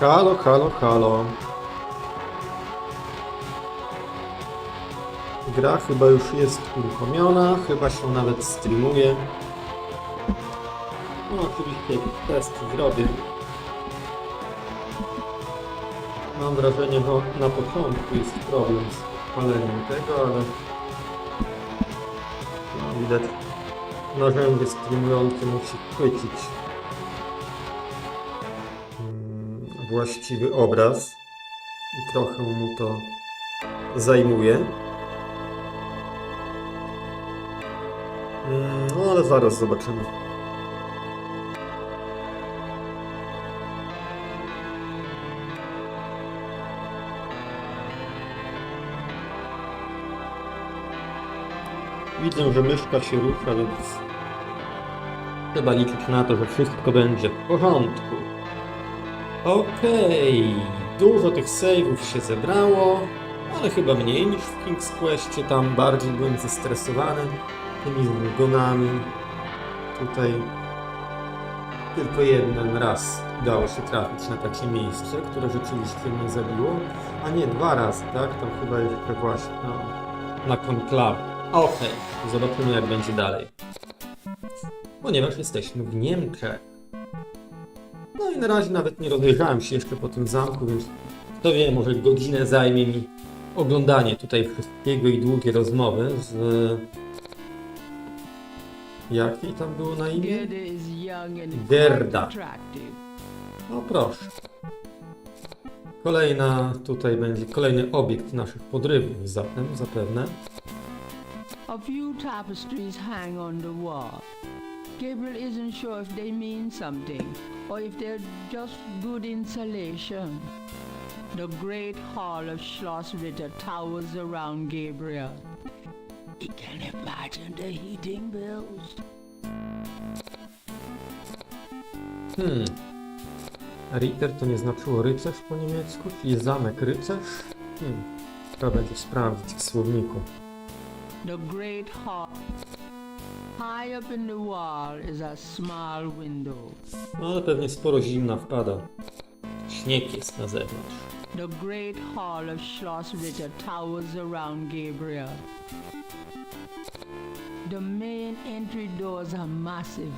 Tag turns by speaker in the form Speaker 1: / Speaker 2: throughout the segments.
Speaker 1: Halo, halo, halo. Gra chyba już jest uruchomiona, chyba się nawet streamuje. No oczywiście jakiś test zrobię. Mam wrażenie, że na początku jest problem z paleniem tego, ale no, widać, narzędzie streamujące musi chwycić właściwy obraz i trochę mu to zajmuje. No ale zaraz zobaczymy. Widzę, że myszka się rusza, więc trzeba liczyć na to, że wszystko będzie w porządku. Okej, dużo tych save'ów się zebrało, ale chyba mniej niż w King's Questie, tam bardziej byłem zestresowany tymi zgonami. Tutaj tylko jeden raz udało się trafić na takie miejsce, które rzeczywiście mnie zabiło, a nie 2 razy, tak? Tam chyba jeszcze właśnie na konklawę. Okej, zobaczymy jak będzie dalej. Ponieważ jesteśmy w Niemczech. No i na razie nawet nie rozejrzałem się jeszcze po tym zamku, więc kto wie, może godzinę zajmie mi oglądanie tutaj wszystkiego i długie rozmowy z... Jakiej tam było na imię? Gerda. No proszę. Tutaj będzie kolejny obiekt naszych podrywów zatem, zapewne.
Speaker 2: A few tapestries hang on the wall. Gabriel isn't sure if they mean something or if they're just good insulation. The great hall of Schloss Ritter towers around Gabriel. He can imagine the heating bills.
Speaker 1: Ritter to nie znaczyło rycerz po niemiecku, czyli zamek rycerz? Trzeba będzie sprawdzić w słowniku.
Speaker 2: The great hall. High up in the wall is a small window.
Speaker 1: No ale pewnie sporo zimna wpada. Śnieg jest na zewnątrz.
Speaker 2: The great hall of Schloss Ritter towers around Gabriel. The main entry doors are massive.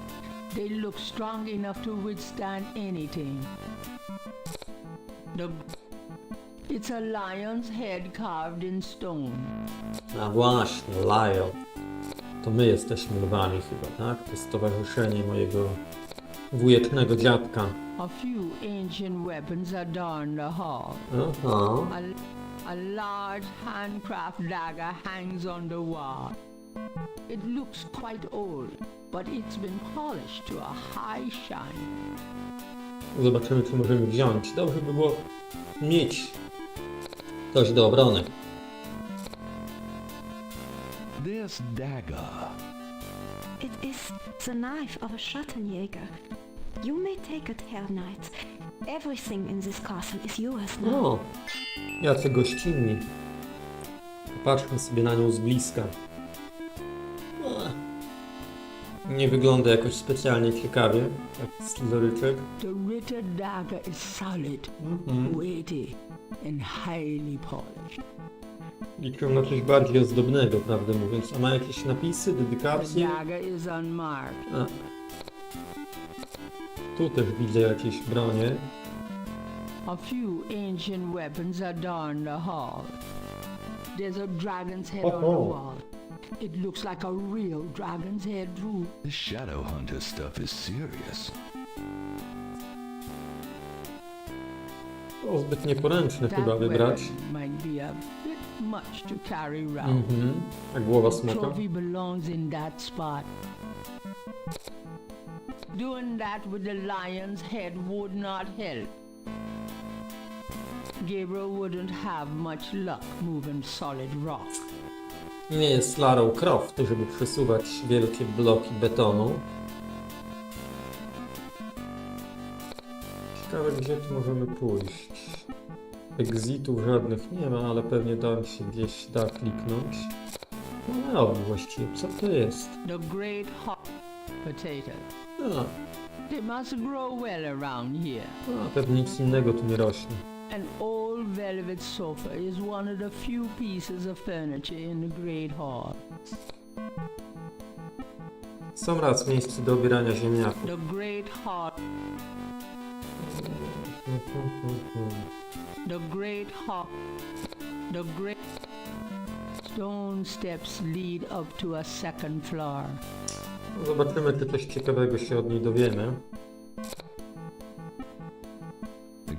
Speaker 2: They look strong enough to withstand anything. It's a lion's head carved in stone.
Speaker 1: A właśnie, lion. To my jesteśmy lwami chyba, tak? To jest stowarzyszenie mojego wujecznego dziadka.
Speaker 2: A few ancient weapons adorn the hall.
Speaker 1: Aha.
Speaker 2: A large handcraft dagger hangs on the wall. It looks quite old, but it's been polished to a high shine.
Speaker 1: Zobaczymy, czy możemy wziąć. Dobrze by było mieć coś do obrony.
Speaker 3: This dagger.
Speaker 4: It is the knife of a Schattenjäger. You may take it, Herr Knight. Everything in this castle is yours now.
Speaker 1: O, jacy gościnni. Popatrzmy sobie na nią z bliska. Nie wygląda jakoś specjalnie ciekawie, jak scyzoryczek.
Speaker 2: The Ritter dagger is solid, weighty, and highly polished.
Speaker 1: Liczę na coś bardziej ozdobnego, prawdę mówiąc. A ma jakieś napisy,
Speaker 2: The
Speaker 1: dedykacje?
Speaker 2: dagger is unmarked.
Speaker 1: A. Tu też widzę jakieś bronie.
Speaker 2: A few ancient weapons adorn the hall. There's a dragon's head on the wall. It looks like a real dragon's head too.
Speaker 3: This shadow hunter stuff is serious.
Speaker 1: O, zbyt nieporęczne chyba wybrać.
Speaker 2: Might be a bit much to carry round.
Speaker 1: A głowa smoka?
Speaker 2: Trophy belongs in that spot. Doing that with the lion's head would not help. Gabriel wouldn't have much luck moving solid rock.
Speaker 1: Nie jest Larą Croft, żeby przesuwać wielkie bloki betonu. Ciekawe, gdzie tu możemy pójść. Exitów żadnych nie ma, ale pewnie tam się gdzieś da kliknąć. No właściwie, co to jest?
Speaker 2: The great hot potato.
Speaker 1: A,
Speaker 2: but it must grow well around here.
Speaker 1: No, pewnie nic innego tu nie rośnie.
Speaker 2: An old velvet sofa is one of the few pieces of furniture in the great hall.
Speaker 1: Są raz miejsce do obierania ziemniaków.
Speaker 2: The great hall. The great hall. The great stone steps lead up to a second floor.
Speaker 1: No, zobaczymy, czy coś ciekawego się od niej dowiemy.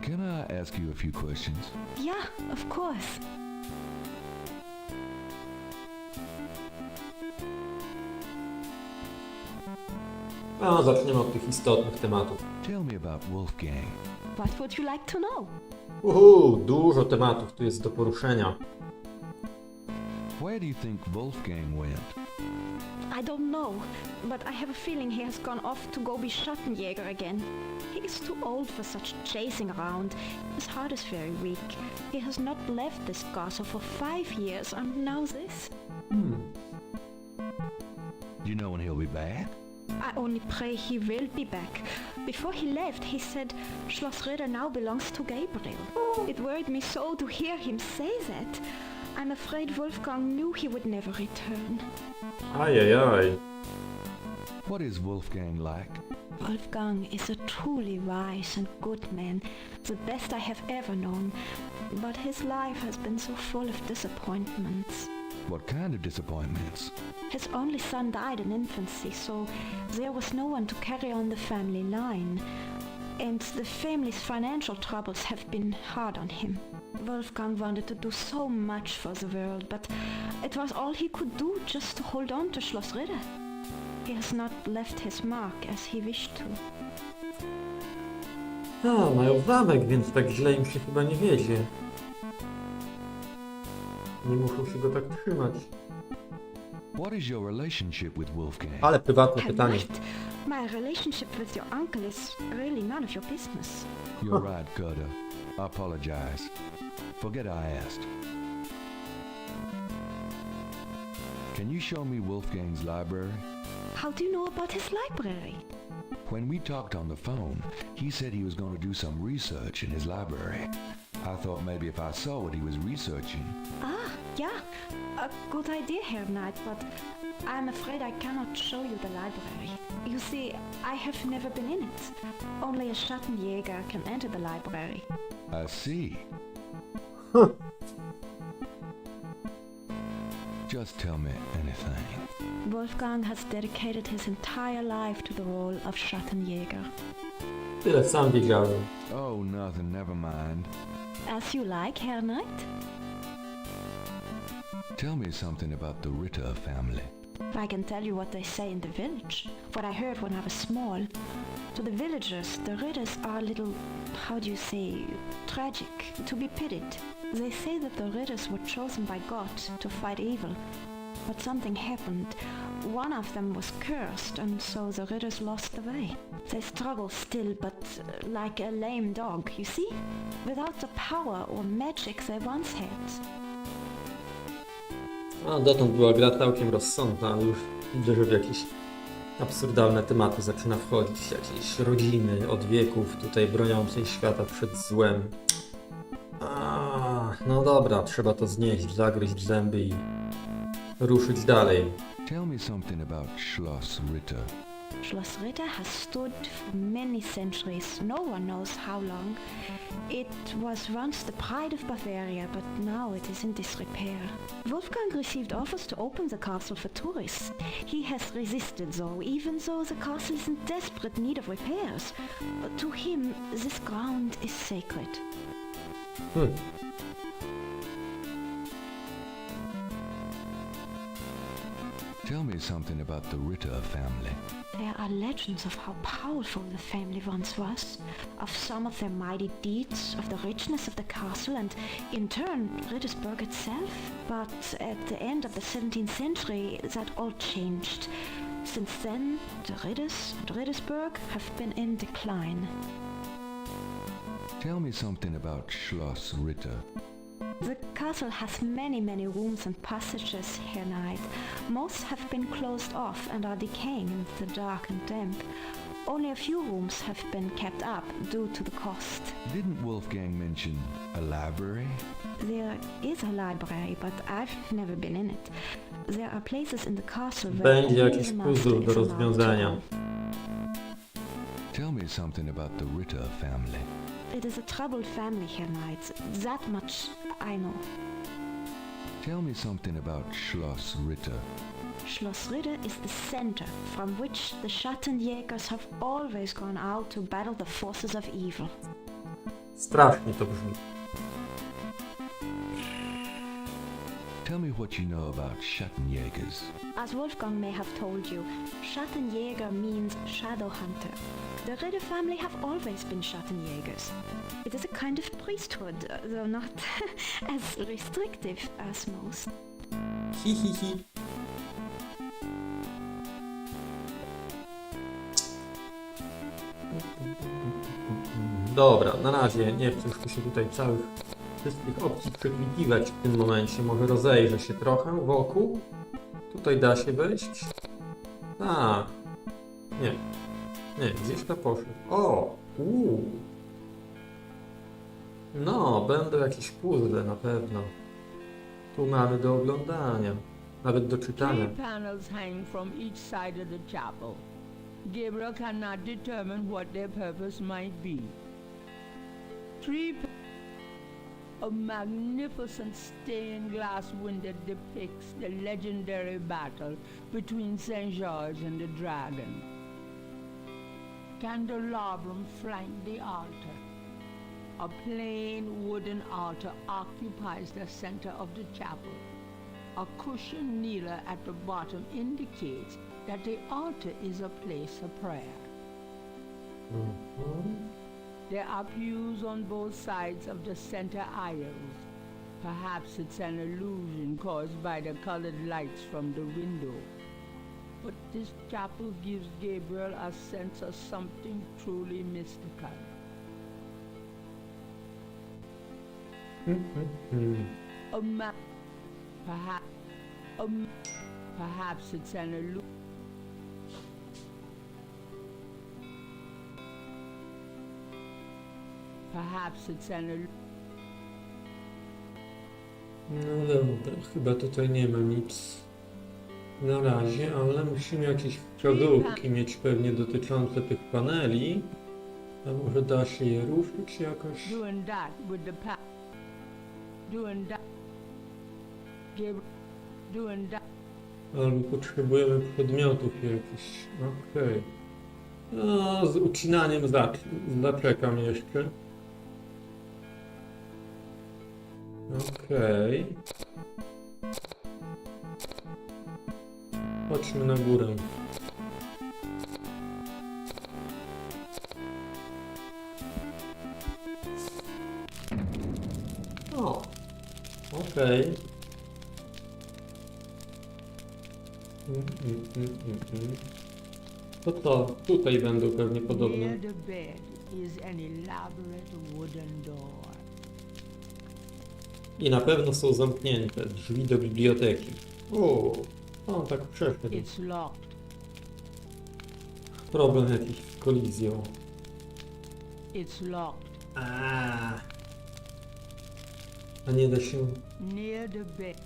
Speaker 3: Can I ask you a few questions?
Speaker 4: Yeah, of course.
Speaker 1: No, zaczniemy od tych istotnych tematów.
Speaker 3: Tell me about Wolfgang.
Speaker 4: What would you like to know?
Speaker 1: Dużo tematów tu jest do poruszenia.
Speaker 3: Where do you think Wolfgang went?
Speaker 4: I don't know, but I have a feeling he has gone off to go be Schattenjäger again. He is too old for such chasing around. His heart is very weak. He has not left this castle for 5 years, and now this.
Speaker 3: Do you know when he'll be back?
Speaker 4: I only pray he will be back. Before he left, he said Schloss Ritter now belongs to Gabriel. It worried me so to hear him say that. I'm afraid Wolfgang knew he would never return.
Speaker 1: Ajajaj.
Speaker 3: What is Wolfgang like?
Speaker 4: Wolfgang is a truly wise and good man, the best I have ever known. But his life has been so full of disappointments.
Speaker 3: What kind of disappointments?
Speaker 4: His only son died in infancy, so there was no one to carry on the family line. And the family's financial troubles have been hard on him. Wolfgang wanted to do so much for the world, but it was all he could do just to hold on to Schloss Ritter. He has not left his mark as he wished to.
Speaker 1: Mają zamek, więc tak źle im się chyba nie wiedzie. Nie muszą się go tak trzymać.
Speaker 3: What is your relationship with Wolfgang?
Speaker 1: Ale prywatne pytanie.
Speaker 4: Right. My relationship with your uncle is really none of your business.
Speaker 3: You're right, Cutter. I apologize. Forget I asked. Can you show me Wolfgang's library?
Speaker 4: How do you know about his library?
Speaker 3: When we talked on the phone, he said he was going to do some research in his library. I thought maybe if I saw what he was researching.
Speaker 4: Ah, yeah. A good idea, Herr Knight, but I'm afraid I cannot show you the library. You see, I have never been in it. Only a Schattenjäger can enter the library.
Speaker 3: I see. Just tell me anything.
Speaker 4: Wolfgang has dedicated his entire life to the role of Schattenjäger.
Speaker 1: Tyle sam wiedziałem.
Speaker 3: Oh, nothing, never mind.
Speaker 4: As you like, Herr Knight.
Speaker 3: Tell me something about the Ritter family.
Speaker 4: I can tell you what they say in the village, what I heard when I was small. To the villagers, the Ritters are a little, how do you say, tragic, to be pitied. They say that the Ritters were chosen by God to fight evil, but something happened. One of them was cursed, and so the Ritters lost the way. They struggle still, but like a lame dog, you see? Without the power or magic they once had.
Speaker 1: A dotąd była gra całkiem rozsądna, ale już widzę, że w jakieś absurdalne tematy zaczyna wchodzić. Jakieś rodziny od wieków tutaj broniącej świata przed złem. No dobra, trzeba to znieść, zagryźć zęby i ruszyć dalej.
Speaker 3: Tell me something about Schloss Ritter.
Speaker 4: Schloss Ritter has stood for many centuries, no one knows how long. It was once the pride of Bavaria, but now it is in disrepair. Wolfgang received offers to open the castle for tourists. He has resisted though, even though the castle is in desperate need of repairs. But to him, this ground is sacred.
Speaker 3: Tell me something about the Ritter family.
Speaker 4: There are legends of how powerful the family once was, of some of their mighty deeds, of the richness of the castle, and in turn, Rittersburg itself. But at the end of the 17th century, that all changed. Since then, the Ritters and Rittersburg have been in decline.
Speaker 3: Tell me something about Schloss Ritter.
Speaker 4: The castle has many, many rooms and passages, Herr Knight. Most have been closed off and are decaying in the dark and damp. Only a few rooms have been kept up due to the cost.
Speaker 3: Didn't Wolfgang mention a library?
Speaker 4: There is a library, but I've never been in it. There are places in the castle where
Speaker 1: Będzie
Speaker 4: only
Speaker 1: jakiś
Speaker 4: the master
Speaker 1: puzzle do
Speaker 4: is allowed to
Speaker 1: rozwiązania.
Speaker 4: go.
Speaker 3: Tell me something about the Ritter family.
Speaker 4: It is a troubled family, Herr Knight. That much I know.
Speaker 3: Tell me something about Schloss Ritter.
Speaker 4: Schloss Ritter is the center from which the Schattenjägers have always gone out to battle the forces of evil.
Speaker 1: Strasznie to brzmi.
Speaker 3: Tell me what you know about Schattenjägers.
Speaker 4: As Wolfgang may have told you, Schattenjäger means shadow hunter. The Ritter family have always been Schattenjägers. It is a kind of priesthood, though not as restrictive as most.
Speaker 1: Hi, hi, hi. Dobra, na razie nie chcę się tutaj wszystkich opcji przeklikiwać w tym momencie. Może rozejrzę się trochę wokół. Tutaj da się wejść. Tak. Nie. Nie, gdzieś to poszedł. O! No, będą jakieś puzzle na pewno. Tu mamy do oglądania. Nawet do czytania.
Speaker 2: Three panels hang from each side of the chapel. Gabriel cannot determine what their purpose might be. A magnificent stained glass window depicts the legendary battle between St. George and the dragon. Candelabrum flank the altar. A plain wooden altar occupies the center of the chapel. A cushioned kneeler at the bottom indicates that the altar is a place of prayer. There are pews on both sides of the center aisles. Perhaps it's an illusion caused by the colored lights from the window. But this chapel gives Gabriel a sense of something truly mystical. Perhaps it's an illusion. Perhaps it's an illusion.
Speaker 1: No dobra, chyba tutaj nie ma nic na razie, ale musimy jakieś wskazówki mieć pewnie dotyczące tych paneli. A może da się je ruszyć jakoś?
Speaker 2: Doing that with the doing that. Doing that.
Speaker 1: Albo potrzebujemy przedmiotów jakichś. Okej. No, z ucinaniem zaczekam jeszcze. Okej. Chodźmy na górę. O, okej. To co? Tutaj będą pewnie podobne.
Speaker 2: Near the bed is an elaborate wooden door.
Speaker 1: I na pewno są zamknięte drzwi do biblioteki. O, tak przeszedł.
Speaker 2: It's locked.
Speaker 1: Problem jakiś z kolizją.
Speaker 2: It's locked.
Speaker 1: A nie da się...
Speaker 2: Near the bed.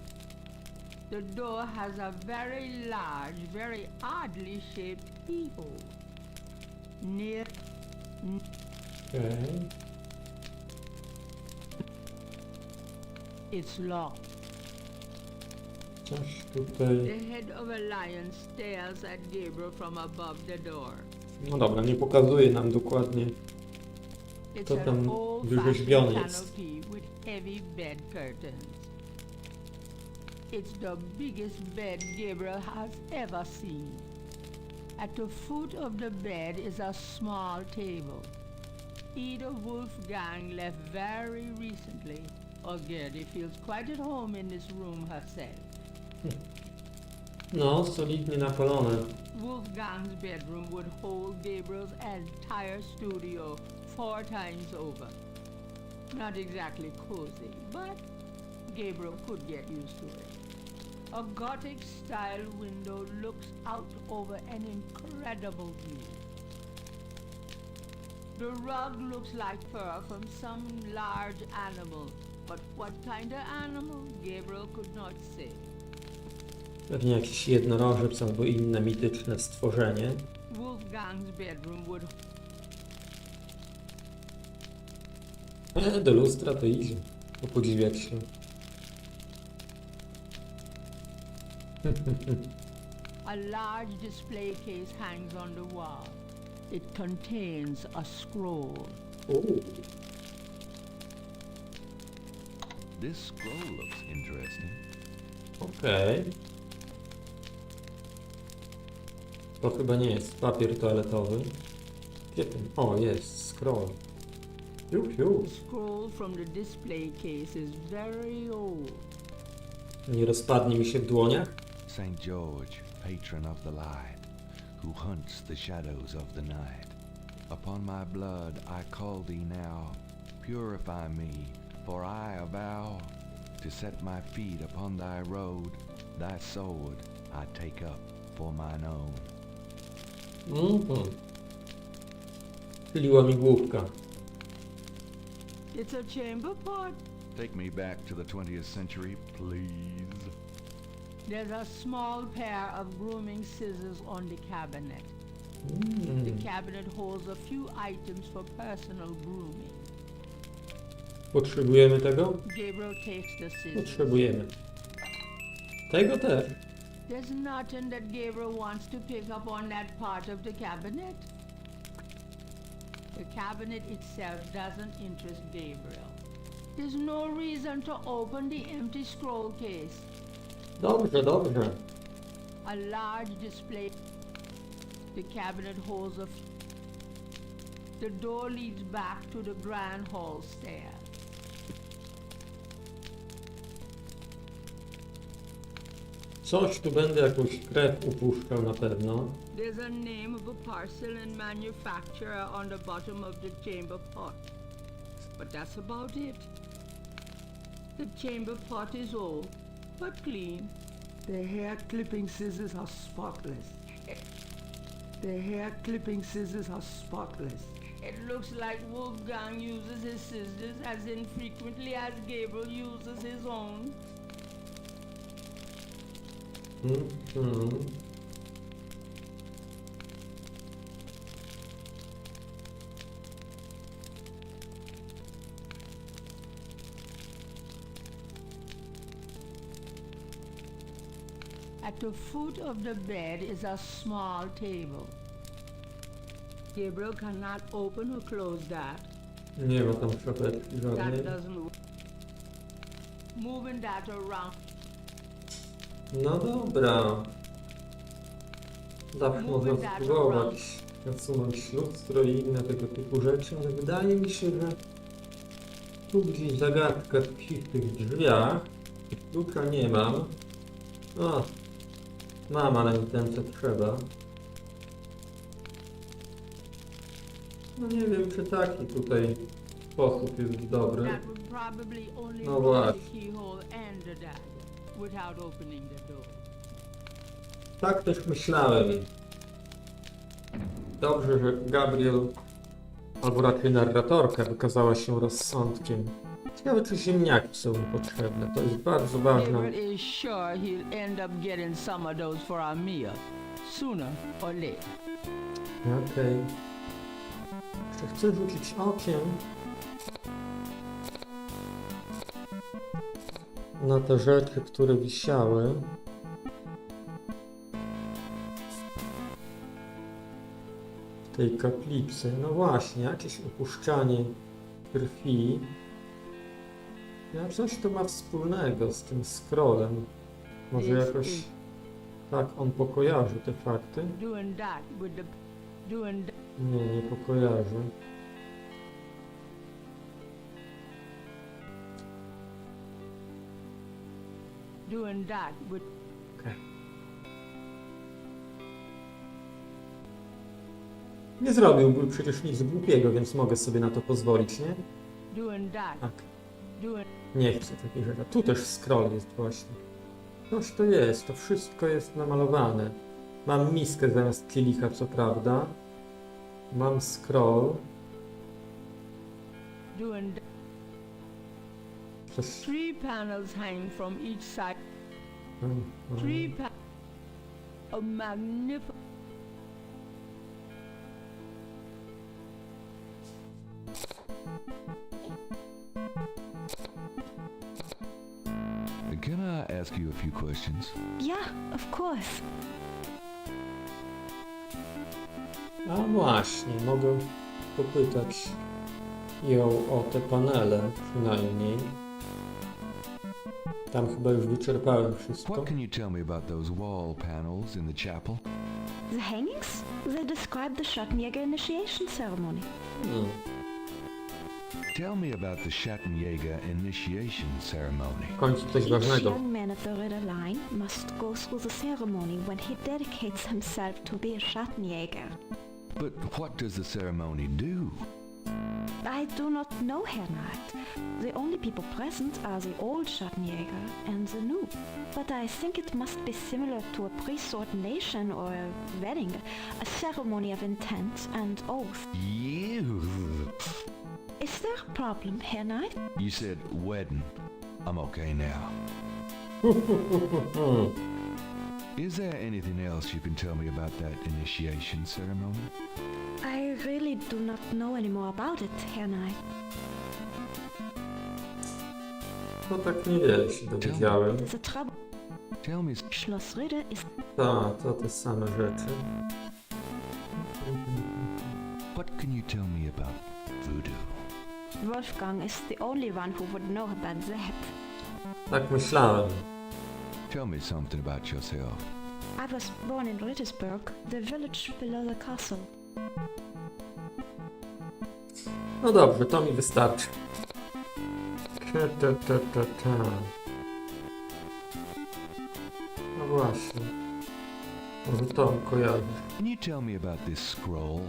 Speaker 2: The door has a very large, very oddly shaped keyhole. Near...
Speaker 1: Okej.
Speaker 2: It's locked.
Speaker 1: Coś tutaj...
Speaker 2: The head of a lion stares at Gabriel from above the door.
Speaker 1: No dobra, nie pokazuje nam dokładnie,
Speaker 2: It's
Speaker 1: to
Speaker 2: an
Speaker 1: tam
Speaker 2: old-fashioned
Speaker 1: wyrzeźbione jest.
Speaker 2: canopy with heavy bed curtains. It's the biggest bed Gabriel has ever seen. At the foot of the bed is a small table. Either Wolfgang left very recently, or Gertie feels quite at home in this room herself.
Speaker 1: No, solidnie napalone.
Speaker 2: Wolfgang's bedroom would hold Gabriel's entire studio 4 times over. Not exactly cozy, but Gabriel could get used to it. A Gothic-style window looks out over an incredible view. The rug looks like fur from some large animal, but what kind of animal, Gabriel could not say.
Speaker 1: Pewnie jakiś jednorożec albo inne mityczne stworzenie.
Speaker 2: Wolfgang's bedroom would...
Speaker 1: Do lustra to idzie. Popodziwiać się.
Speaker 2: A large display case hangs on the wall. It contains a scroll.
Speaker 1: Uuu.
Speaker 3: This scroll looks interesting.
Speaker 1: Okej. To chyba nie jest papier toaletowy. Gdzie ten? O, jest scroll.
Speaker 2: The scroll from the display case is very old.
Speaker 1: Nie rozpadnie mi się w dłoniach?
Speaker 3: Saint George, patron of the light, who hunts the shadows of the night. Upon my blood I call thee now, purify me, for I avow to set my feet upon thy road, thy sword I take up for mine own.
Speaker 1: Chyliła mi główka.
Speaker 2: It's a chamber pot.
Speaker 3: Take me back to the 20th century, please.
Speaker 2: There's a small pair of grooming scissors on the cabinet. The cabinet holds a few items for personal grooming.
Speaker 1: Potrzebujemy tego?
Speaker 2: Gabriel takes the scissors.
Speaker 1: Potrzebujemy. Tego też.
Speaker 2: There's nothing that Gabriel wants to pick up on that part of the cabinet. The cabinet itself doesn't interest Gabriel. There's no reason to open the empty scroll case.
Speaker 1: Dobrze, dobrze.
Speaker 2: A large display. The cabinet holds a... The door leads back to the grand hall stairs.
Speaker 1: Coś tu będę jakąś krew upuszczał na pewno.
Speaker 2: There's a name of a porcelain manufacturer on the bottom of the chamber pot. But that's about it. The chamber pot is old, but clean. The hair clipping scissors are spotless. The hair clipping scissors are spotless. It looks like Wolfgang uses his scissors as infrequently as Gabriel uses his own. At the foot of the bed is a small table. Gabriel cannot open or close that.
Speaker 1: Nie ma tam szafeczki
Speaker 2: That
Speaker 1: żadnej.
Speaker 2: doesn't work. Moving that around.
Speaker 1: No dobra. Zawsze można spróbować nasunąć lustro i inne tego typu rzeczy, ale wydaje mi się, że tu gdzieś zagadka tkwi w tych drzwiach. Klucza nie mam. O, mam, ale nie ten co trzeba. No nie wiem, czy taki tutaj sposób jest dobry.
Speaker 2: That would probably only
Speaker 1: No
Speaker 2: open the
Speaker 1: właśnie.
Speaker 2: keyhole and the dagger without opening the door.
Speaker 1: Tak też myślałem. Dobrze, że Gabriel, albo raczej narratorka, wykazała się rozsądkiem. Ciekawe, czy ziemniaki są mu potrzebne. To jest bardzo ważne.
Speaker 2: Gabriel is sure he'll end up getting some of those for our meal, sooner or later.
Speaker 1: Okej. Jeszcze chcę rzucić okiem na te rzeczy, które wisiały. W tej kaplicy. No właśnie, jakieś upuszczanie krwi. Ja coś to ma wspólnego z tym scrollem. Może jakoś tak on pokojarzy te fakty?
Speaker 2: Doing that with the
Speaker 1: Nie, nie pokojarzy.
Speaker 2: doing that with
Speaker 1: Okej. Nie zrobiłby przecież nic głupiego, więc mogę sobie na to pozwolić, nie?
Speaker 2: doing that
Speaker 1: Tak.
Speaker 2: doing
Speaker 1: Nie chcę takiej rzeczy. Tu też scroll jest właśnie. Coś to jest, to wszystko jest namalowane. Mam miskę zamiast kielicha, co prawda. Mam scroll.
Speaker 2: doing.
Speaker 1: Przez...
Speaker 2: 3 panels hang from each side. 3 panels of magnificent.
Speaker 3: Can I ask you a few questions?
Speaker 4: Yeah, of course.
Speaker 1: A właśnie, mogę popytać ją o te panele przynajmniej. Tam chyba już wyczerpałem wszystko.
Speaker 3: What can you tell me about those wall panels in the chapel?
Speaker 4: The hangings? They describe the Schattenjäger initiation ceremony.
Speaker 3: Tell me about the Schattenjäger initiation ceremony.
Speaker 1: W końcu coś
Speaker 4: Each
Speaker 1: ważnego.
Speaker 4: young man of the Ritter line must go through the ceremony when he dedicates himself to be a Schattenjäger.
Speaker 3: But what does the ceremony do?
Speaker 4: I do not know, Herr Knight. The only people present are the old Schattenjäger and the new. But I think it must be similar to a priest's ordination or a wedding, a ceremony of intent and oath.
Speaker 3: You.
Speaker 4: Is there a problem, Herr Knight?
Speaker 3: You said wedding. I'm okay now. Is there anything else you can tell me about that initiation ceremony?
Speaker 4: I really do not know any more about it, Herr Knight.
Speaker 1: No tak niewiele się dowiedziałem.
Speaker 4: There's a trouble.
Speaker 3: Tell me.
Speaker 4: Schloss Ritter is...
Speaker 1: To te same rzeczy.
Speaker 3: What can you tell me about voodoo?
Speaker 4: Wolfgang is the only one who would know about that.
Speaker 1: Tak myślałem.
Speaker 3: Tell me something about yourself.
Speaker 4: I was born in Rittersburg, the village below the castle.
Speaker 1: No dobrze, to mi wystarczy. No właśnie. Może to kojarzy.
Speaker 3: Can you tell me about this scroll?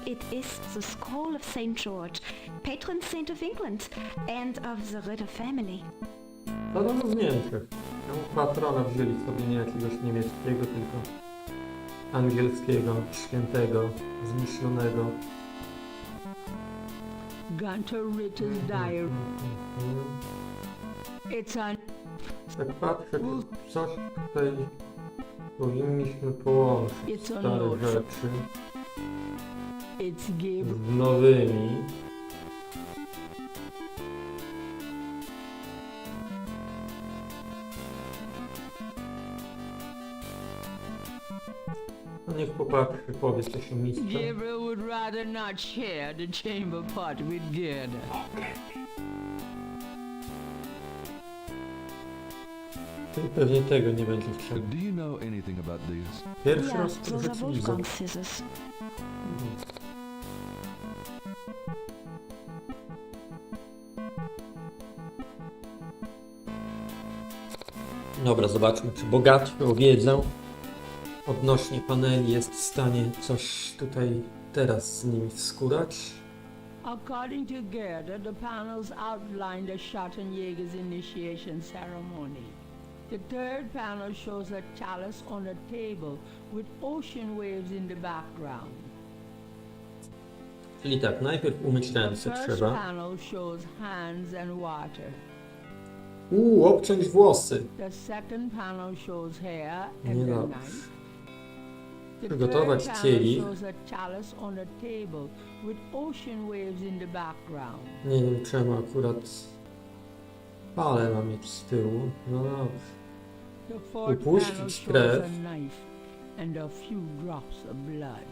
Speaker 4: It is the scroll of St. George, patron saint of England and of the Ritter family.
Speaker 1: To dawno w Niemczech. Patrona wzięli sobie nie jakiegoś niemieckiego, tylko angielskiego, świętego, zmyślonego.
Speaker 2: Gunter Ritter's diary. It's a
Speaker 1: Tak patrzę, czy coś tutaj powinniśmy połączyć stare rzeczy
Speaker 2: it's Gabriel.
Speaker 1: z nowymi. No niech popatrzy, powie coś o mistrzu.
Speaker 2: Gabriel would rather not share the chamber pot with Gerda.
Speaker 1: Ty pewnie tego nie będzie chciał.
Speaker 3: Do you know anything about this?
Speaker 1: Pierwszy
Speaker 4: Yeah,
Speaker 1: raz to
Speaker 4: those are
Speaker 1: rzeczy widzę.
Speaker 4: Wolfgang's scissors.
Speaker 1: Dobra, zobaczmy, czy bogaty o wiedzę odnośnie paneli jest w stanie coś tutaj teraz z nimi wskórać.
Speaker 2: According to Gerda, the panels outline the Schattenjäger's initiation ceremony. The third panel shows a chalice on a table with ocean waves in the background.
Speaker 1: Czyli tak, najpierw umyć
Speaker 2: The
Speaker 1: ręce
Speaker 2: first
Speaker 1: trzeba.
Speaker 2: panel shows hands and water.
Speaker 1: Obciąć włosy.
Speaker 2: The second panel shows hair and
Speaker 1: Nie
Speaker 2: the
Speaker 1: dobrze.
Speaker 2: knife. The
Speaker 1: Przygotować
Speaker 2: third
Speaker 1: kielich.
Speaker 2: panel shows a chalice on a table with ocean waves in the background.
Speaker 1: Nie wiem czemu akurat palę mam mieć z tyłu. No dobrze.
Speaker 2: The fourth
Speaker 1: Upuścić
Speaker 2: panel shows
Speaker 1: krew.
Speaker 2: a knife and a few drops of blood.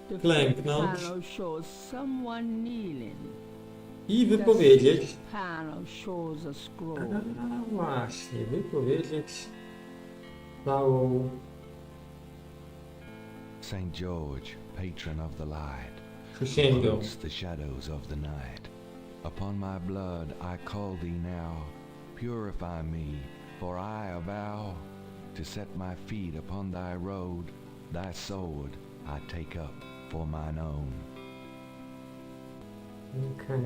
Speaker 2: The fifth
Speaker 1: Klęknąć.
Speaker 2: panel shows someone kneeling.
Speaker 1: I
Speaker 2: The
Speaker 1: wypowiedzieć.
Speaker 2: sixth panel shows a scroll.
Speaker 1: A właśnie, wypowiedzieć całą
Speaker 3: St. George, patron of the light,
Speaker 1: przysięgę.
Speaker 3: hunts the shadows of the night. Upon my blood I call thee now, purify me, for I avow to set my feet upon thy road, thy sword I take up for mine own.
Speaker 1: Okej.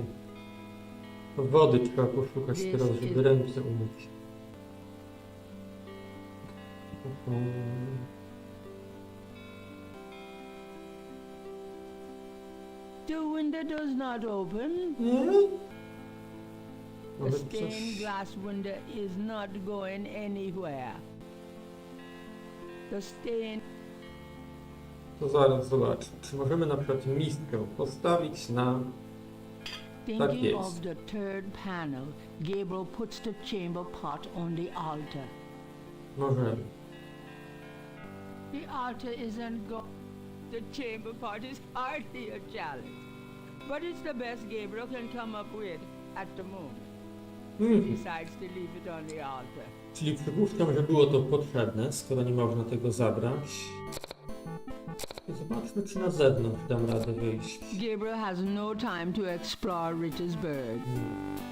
Speaker 1: To wody trzeba poszukać teraz, żeby ręce umyć.
Speaker 2: The window does not open.
Speaker 1: Nie?
Speaker 2: The
Speaker 1: Może
Speaker 2: stained
Speaker 1: coś...
Speaker 2: glass window is not going anywhere. The stained...
Speaker 1: To zaraz zobaczę. Czy możemy na przykład miskę postawić na...
Speaker 2: Thinking
Speaker 1: jest.
Speaker 2: of the third panel, Gabriel puts the chamber pot on the altar.
Speaker 1: Możemy.
Speaker 2: The altar isn't the chamber pot is hardly a challenge. But it's the best Gabriel can come up with at the moment. He decides to leave it on the altar.
Speaker 1: Czyli przypuszczam, że było to potrzebne, skoro nie można tego zabrać. I zobaczmy, czy na zewnątrz dam radę wyjść.
Speaker 2: Gabriel has no time to explore Richardsburg.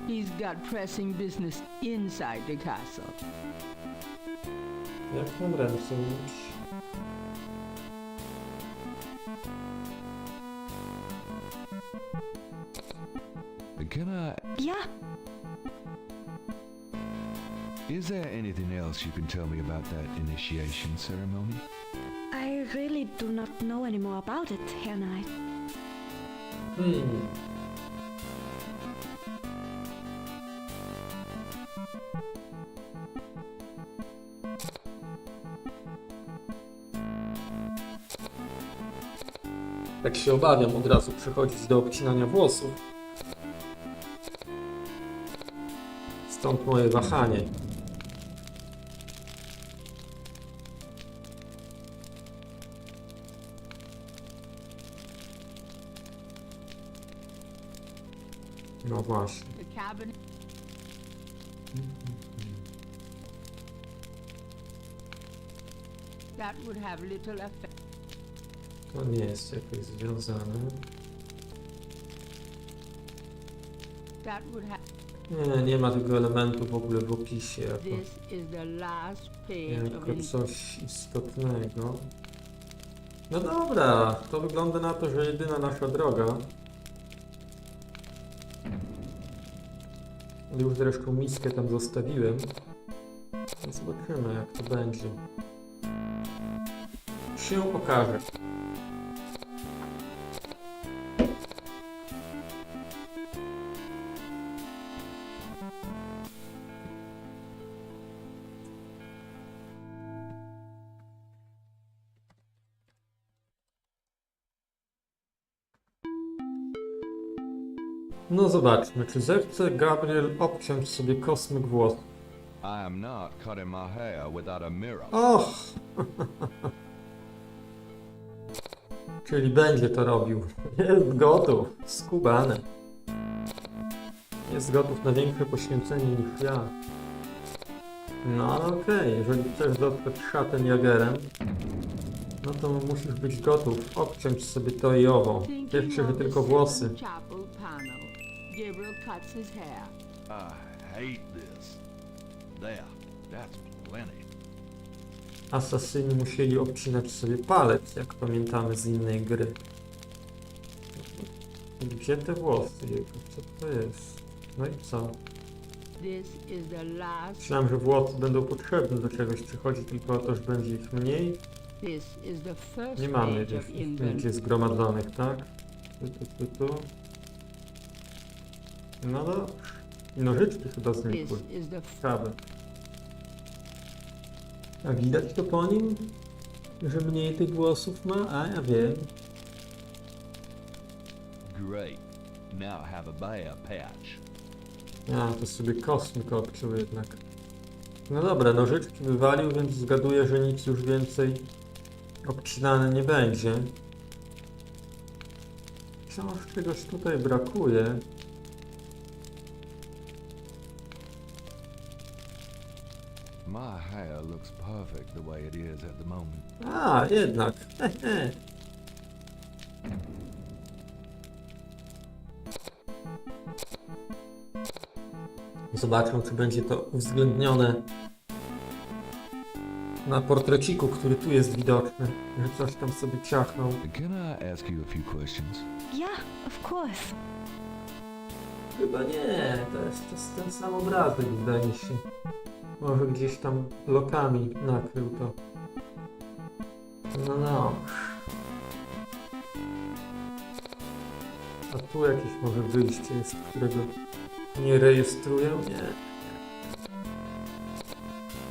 Speaker 2: He's got pressing business inside the castle.
Speaker 1: Jak mam ręce myć?
Speaker 3: Can I...
Speaker 4: Yeah,
Speaker 3: Is there anything else you can tell me about that initiation ceremony?
Speaker 4: I really do not know any more about it, Herr Knight.
Speaker 1: Tak się obawiam od razu przechodzić do obcinania włosów. Stąd moje wahanie. No właśnie.
Speaker 2: The cabinet that would have little effect.
Speaker 1: To nie jest jakoś związane.
Speaker 2: That would have.
Speaker 1: Nie ma tego elementu w ogóle w opisie
Speaker 2: This is the last page of
Speaker 1: jako coś istotnego. No dobra, to wygląda na to, że jedyna nasza droga. Już zresztą miskę tam zostawiłem. Więc zobaczymy, jak to będzie. Się okaże. No zobaczmy, czy zechce Gabriel obciąć sobie kosmyk włosów.
Speaker 3: I am not cutting my hair without a mirror.
Speaker 1: Och! Czyli będzie to robił. Jest gotów. Skubany. Jest gotów na większe poświęcenie niż ja. No ale okej, jeżeli chcesz zostać szatem jagerem, no to musisz być gotów obciąć sobie to i owo. Pierwsze, że tylko włosy.
Speaker 2: Chapel panel, Gabriel cuts his hair.
Speaker 3: I hate this. There, that's plenty.
Speaker 1: Asasyni musieli obcinać sobie palec, jak pamiętamy z innej gry. Gdzie te włosy jego? Co to jest? No i co?
Speaker 2: This is the last.
Speaker 1: Myślałem, że włosy będą potrzebne do czegoś, czy chodzi tylko o to, że będzie ich mniej?
Speaker 2: This is the first
Speaker 1: Nie mamy
Speaker 2: page of
Speaker 1: ich
Speaker 2: inventory.
Speaker 1: nigdzie zgromadzonych, tak? Tu. No dobrze. I nożyczki chyba
Speaker 2: This
Speaker 1: znikły.
Speaker 2: is the
Speaker 1: Ciekawe. A widać to po nim? Że mniej tych włosów ma? A ja wiem.
Speaker 3: Great. Now have a bare patch.
Speaker 1: A, to sobie kosmyk obciął jednak. No dobra, nożyczki wywalił, więc zgaduję, że nic już więcej obcinane nie będzie. Wciąż czegoś tutaj brakuje.
Speaker 3: My hair looks perfect the way it is at the moment.
Speaker 1: A, jednak. Zobaczmy, czy będzie to uwzględnione na portreciku, który tu jest widoczny, że coś tam sobie ciachnął.
Speaker 3: Can I ask you a few questions?
Speaker 4: Yeah, of course.
Speaker 1: Chyba nie, to jest ten sam obrazek, wydaje mi się. Może gdzieś tam blokami nakrył to. No. A tu jakieś może wyjście jest, którego nie rejestruję? Nie.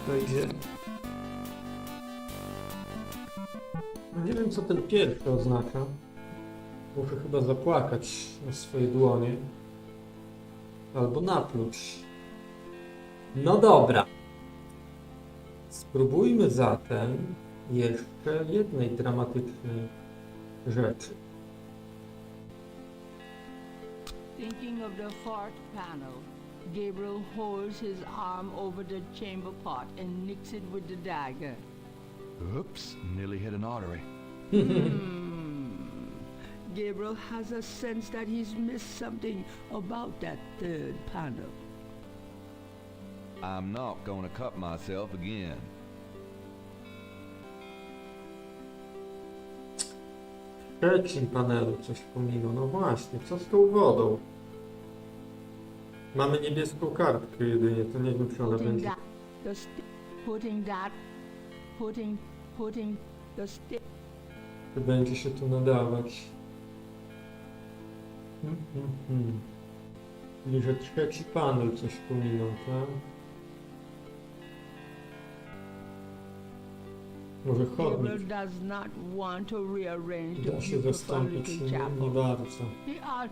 Speaker 1: Wejdziemy. No nie wiem, co ten pierwszy oznacza. Muszę chyba zapłakać na swoje dłonie. Albo napluć. No dobra. Spróbujmy zatem jeszcze jednej dramatycznej rzeczy.
Speaker 2: Thinking of the fourth panel, Gabriel holds his arm over the chamber pot and nicks it with the dagger.
Speaker 3: Oops, nearly hit an artery.
Speaker 2: Gabriel has a sense that he's missed something about that third panel.
Speaker 3: I'm not gonna cut myself again.
Speaker 1: W trzecim panelu coś pominął. No właśnie, co z tą wodą? Mamy niebieską kartkę jedynie, to nie wiem, czy ona
Speaker 2: Putting
Speaker 1: będzie...
Speaker 2: that, putting the stick.
Speaker 1: Czy będzie się tu nadawać. Czyli, że trzeci panel coś pominął, tak? Może
Speaker 2: Gabriel
Speaker 1: chodnik
Speaker 2: does not want to rearrange the
Speaker 1: da się
Speaker 2: beautiful
Speaker 1: zastąpić,
Speaker 2: little
Speaker 1: nie
Speaker 2: chapel.
Speaker 1: bardzo.
Speaker 2: They are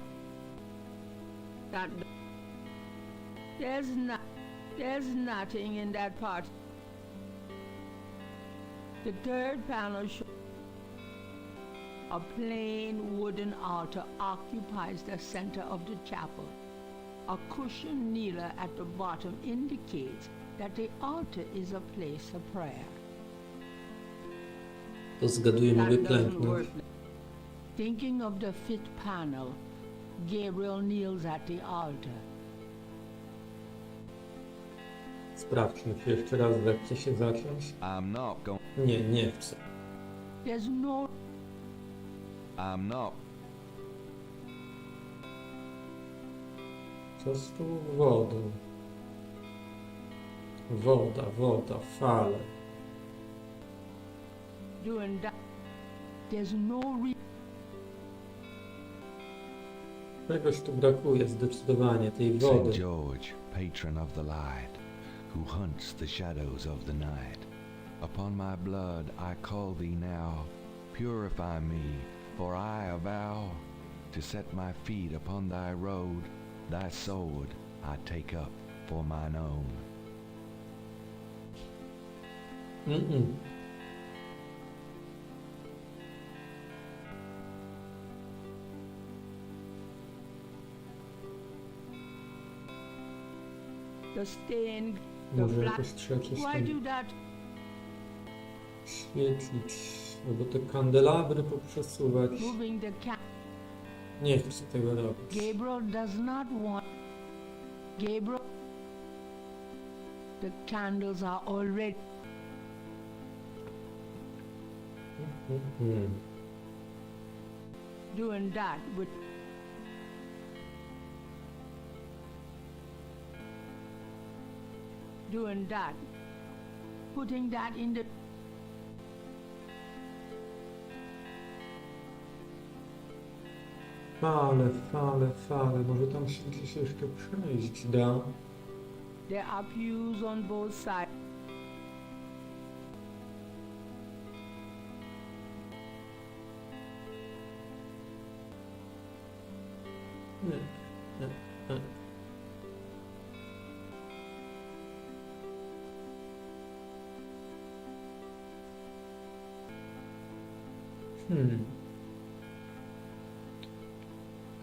Speaker 2: that there's nothing in that part. The third panel shows a plain wooden altar occupies the center of the chapel. A cushioned kneeler at the bottom indicates that the altar is a place of prayer.
Speaker 1: To zgaduję, mogę
Speaker 2: That doesn't
Speaker 1: klęknąć.
Speaker 2: work. Thinking of the fifth panel, Gabriel kneels at the altar.
Speaker 1: Sprawdźmy, czy jeszcze raz zechce się zacząć.
Speaker 3: I'm not going.
Speaker 1: Nie, nie chcę.
Speaker 2: There's no
Speaker 3: I'm not.
Speaker 1: Co z tą wodą? Woda, fale.
Speaker 2: doing that. There's no
Speaker 1: Czegoś tu brakuje zdecydowanie, tej
Speaker 3: St.
Speaker 1: wody.
Speaker 3: George, patron of the light, who hunts the shadows of the night. Upon my blood I call thee now, purify me, for I avow to set my feet upon thy road, thy sword I take up for mine own.
Speaker 2: the stain, the
Speaker 1: Może
Speaker 2: black.
Speaker 1: jakoś trzeba coś
Speaker 2: Why
Speaker 1: tam
Speaker 2: do that?
Speaker 1: świecić, albo te kandelabry poprzesuwać.
Speaker 2: Moving the
Speaker 1: Nie chcę tego robić.
Speaker 2: Gabriel does not want. Gabriel. The candles are already. Doing that with. Doing that. Putting that in the.
Speaker 1: Fale. Może tam się gdzieś jeszcze przejść da.
Speaker 2: There are pews on both sides.
Speaker 1: Nie.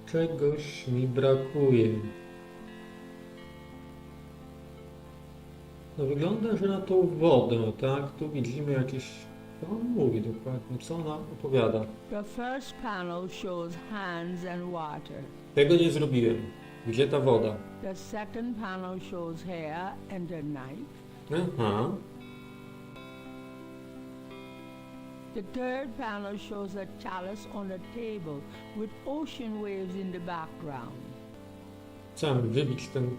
Speaker 1: Czegoś mi brakuje. No wygląda, że na tą wodę, tak? Tu widzimy jakieś... Co on mówi dokładnie? Co ona opowiada?
Speaker 2: The first panel shows hands and water.
Speaker 1: Tego nie zrobiłem. Gdzie ta woda?
Speaker 2: The second panel shows hair and a knife.
Speaker 1: Aha.
Speaker 2: The third panel shows a chalice on a table with ocean waves in the background.
Speaker 1: Chciałem wybić ten...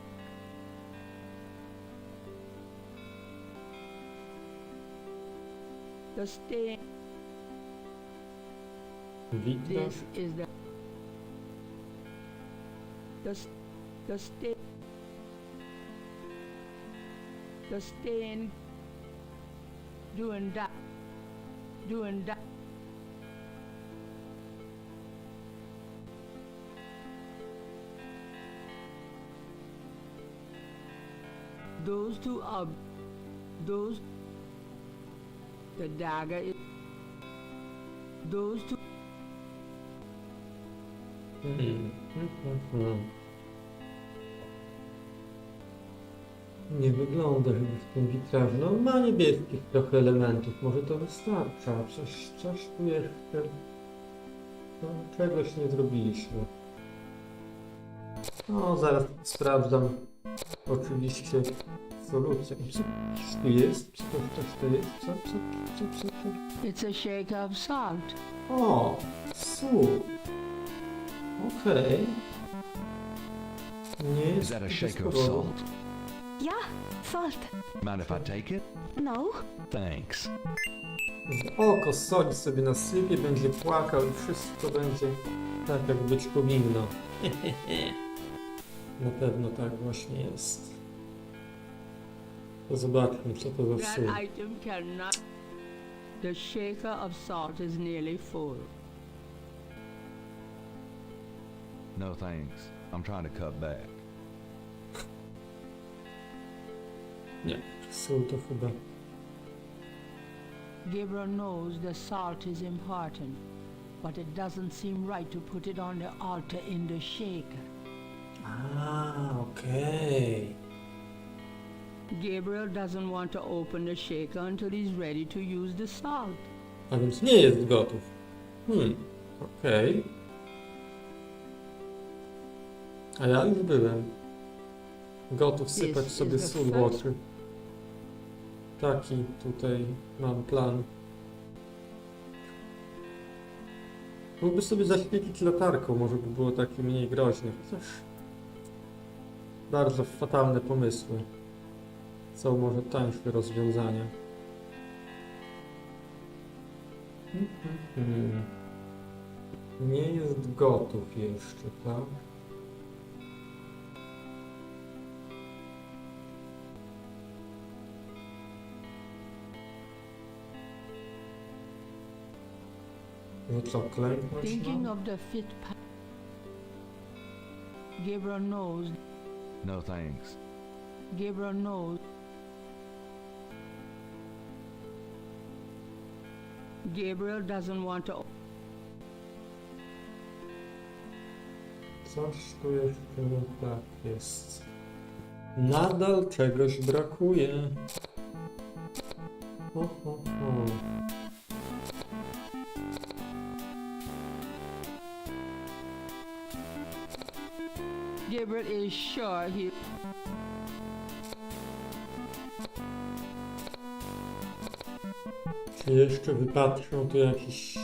Speaker 2: The stain.
Speaker 1: witraż.
Speaker 2: This is the. the staying, doing that. Those two are those. The dagger is those two.
Speaker 1: Nie wygląda żeby w tym witrażu. No ma niebieskich trochę elementów. Może to wystarcza. Coś tu jeszcze... No, czegoś nie zrobiliśmy. No, zaraz sprawdzam. Oczywiście solucję. Co tu jest? Co to jest? Co?
Speaker 2: It's a shake of salt.
Speaker 1: O! Sól. Okej. Nie jest
Speaker 3: Is that a
Speaker 1: to
Speaker 3: shake of
Speaker 1: surowo.
Speaker 3: salt?
Speaker 4: Yeah, salt.
Speaker 3: Mind if I take it?
Speaker 4: No.
Speaker 3: Thanks.
Speaker 1: W oko soli sobie nasypie, będzie płakał i wszystko będzie tak, jak być powinno. Na pewno tak właśnie jest. To zobaczmy, co to za sól.
Speaker 2: That item cannot. The shaker of salt is nearly full.
Speaker 3: No thanks. I'm trying to cut back.
Speaker 1: Nie, sól to chyba...
Speaker 2: Gabriel knows the salt is important, but it doesn't seem right to put it on the altar in the shaker.
Speaker 1: Okej.
Speaker 2: Gabriel doesn't want to open the shaker until he's ready to use the salt.
Speaker 1: A więc nie jest gotów. Okej. A ja już byłem. Gotów sypać sobie sól w oczy. Taki tutaj mam plan. Mógłby sobie zaświecić latarką, może by było takie mniej groźne. Chociaż bardzo fatalne pomysły. Są może tańsze rozwiązania. Nie jest gotów jeszcze, tak? No co, klęknąć
Speaker 2: Thinking
Speaker 1: mam?
Speaker 2: of the fit Gabriel knows.
Speaker 3: No thanks.
Speaker 2: Gabriel knows. Gabriel doesn't want to.
Speaker 1: Coś tu jeszcze nie tak jest. Nadal czegoś brakuje. Ho.
Speaker 2: Gabriel is sure he.
Speaker 1: Czy jeszcze wypatrzą tu jakiś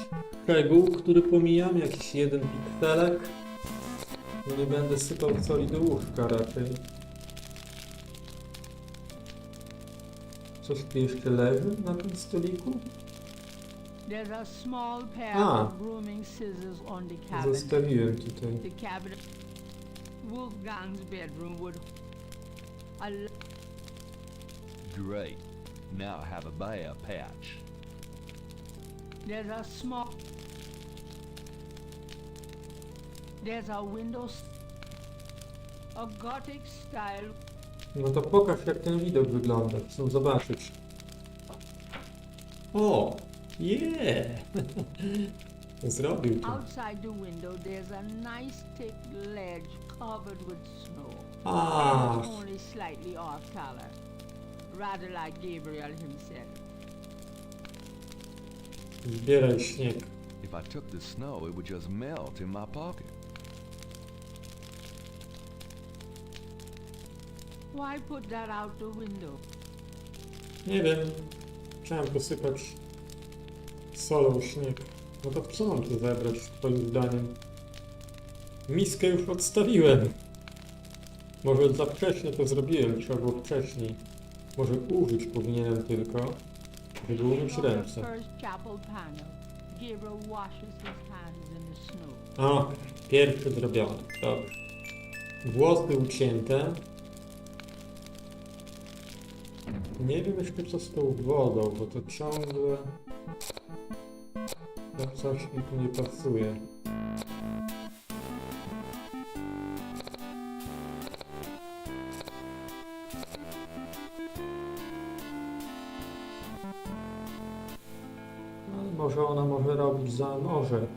Speaker 1: szczegół, który pomijam? Jakiś jeden pikselek? No nie będę sypał soli do łóżka raczej. Coś tu jeszcze leży na tym stoliku?
Speaker 2: There's a small pair
Speaker 1: Ah.
Speaker 2: of grooming scissors on the cabinet.
Speaker 1: Zostawiłem tutaj.
Speaker 2: The cabinet. Wolfgang's bedroom would.
Speaker 3: Great. Now I have a bare patch.
Speaker 2: There's a small. There's a window. A Gothic style.
Speaker 1: No to pokaż jak ten widok wygląda. Chcę zobaczyć. O! Yeah! Zrobił to.
Speaker 2: Outside the window, there's a nice thick ledge covered with snow.
Speaker 1: Ah.
Speaker 2: It's only slightly off color, rather like Gabriel himself.
Speaker 1: Zbieraj śnieg.
Speaker 3: If I took the snow, it would just melt in my pocket.
Speaker 2: Why put that out the window?
Speaker 1: Nie wiem. Chciałem posypać solą śnieg. No to co mam tu zebrać twoim zdaniem? Miskę już odstawiłem. Może za wcześnie to zrobiłem, trzeba było wcześniej. Może użyć powinienem tylko, żeby umyć
Speaker 2: On the
Speaker 1: ręce.
Speaker 2: first chapel panel, Gabriel washes his hands in the snow.
Speaker 1: O, pierwszy zrobiony. Dobrze. Włosy ucięte. Nie wiem jeszcze co z tą wodą, bo to ciągle... To coś mi tu nie pasuje. No, może ona może robić za morze.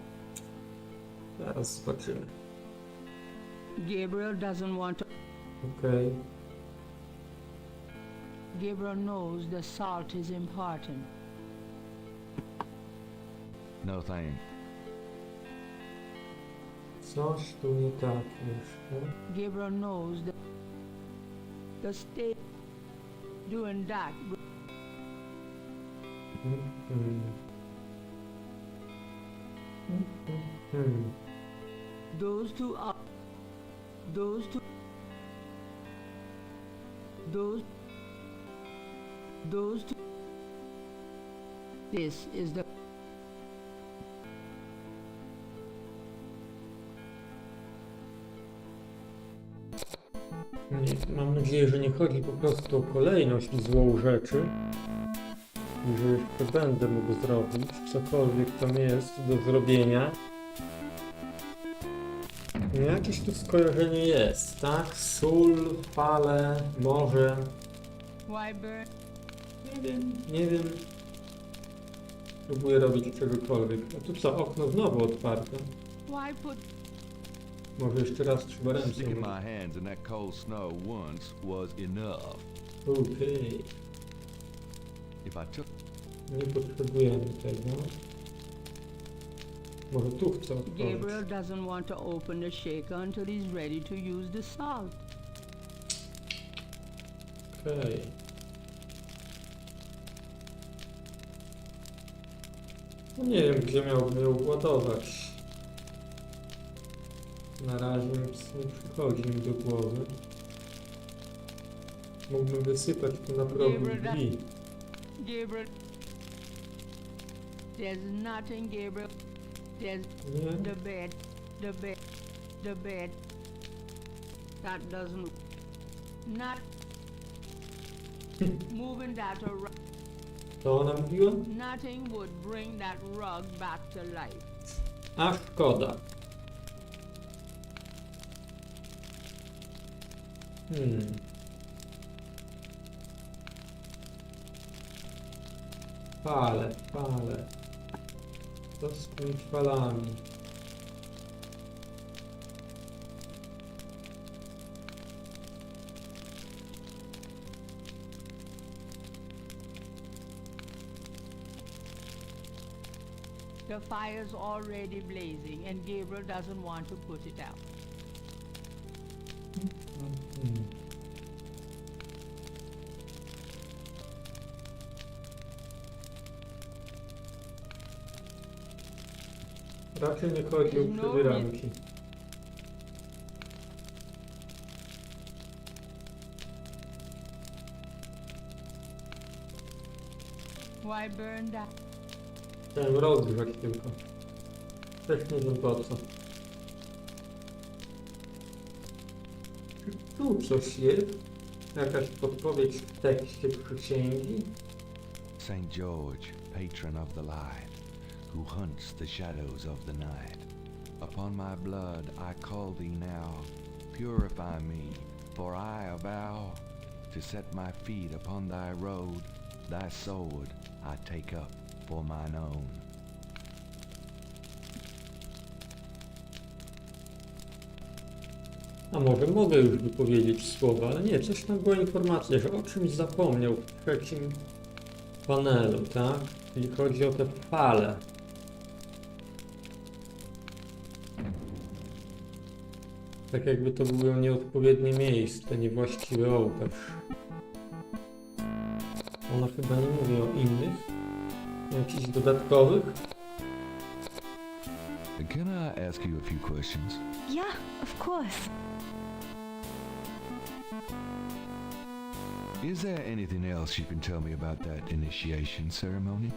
Speaker 1: Zaraz zobaczymy.
Speaker 2: Gabriel doesn't want to.
Speaker 1: Okej.
Speaker 2: Gabriel knows the salt is important.
Speaker 3: No thanks.
Speaker 1: Coś tu nie tak jeszcze.
Speaker 2: Gabriel knows that the state doing that. Those two are those two this is the
Speaker 1: Nie, mam nadzieję, że nie chodzi po prostu o kolejność złą rzeczy i że jeszcze będę mógł zrobić cokolwiek tam jest do zrobienia. Jakieś tu skojarzenie jest, tak? Sól, fale, morze.
Speaker 2: Wyburn.
Speaker 1: Nie wiem. Próbuję robić czegokolwiek. A tu co, okno znowu otwarte.
Speaker 2: Why put
Speaker 1: Może jeszcze raz trzeba ręce
Speaker 3: Sticking
Speaker 1: umyć.
Speaker 3: my hands in that cold snow once was enough.
Speaker 1: Okej.
Speaker 3: If I took
Speaker 1: Nie potrzebujemy tego. Może tu chcę otworzyć.
Speaker 2: Gabriel doesn't want to open the shaker until he's ready to use the salt.
Speaker 1: Okej. No nie wiem, gdzie miałbym ją ładować. Na razie nic nie przychodzi mi do głowy. Mógłbym wysypać tu na progu drzwi.
Speaker 2: Gabriel, there's nothing, Gabriel. There's
Speaker 1: Nie?
Speaker 2: the bed. That doesn't not moving that around.
Speaker 1: To ona mówiła?
Speaker 2: Nothing would bring that rug back to life.
Speaker 1: A szkoda. Fale. Co z tymi falami?
Speaker 2: The fire's already blazing and Gabriel doesn't want to put it out.
Speaker 1: Raczej nie chodzi o przebieranki.
Speaker 2: Why burn that?
Speaker 1: Chciałem rozgrzać tylko. Też nie wiem po co. Czy tu coś jest? Jakaś podpowiedź w tekście przysięgi?
Speaker 3: Saint George, patron of the light, who hunts the shadows of the night. Upon my blood I call thee now, purify me, for I avow to set my feet upon thy road, thy sword I take up for mine own.
Speaker 1: A może mogę już wypowiedzieć słowa, ale nie, coś tam była informacja, że o czymś zapomniał w trzecim panelu, tak? Czyli chodzi o te fale. Tak jakby to było nieodpowiednie miejsce, niewłaściwy ołtarz. Ona chyba nie mówi o innych, jakichś dodatkowych.
Speaker 3: Can I ask you a few questions?
Speaker 4: Yeah, of course.
Speaker 3: Is there anything else you can tell me about that initiation ceremony?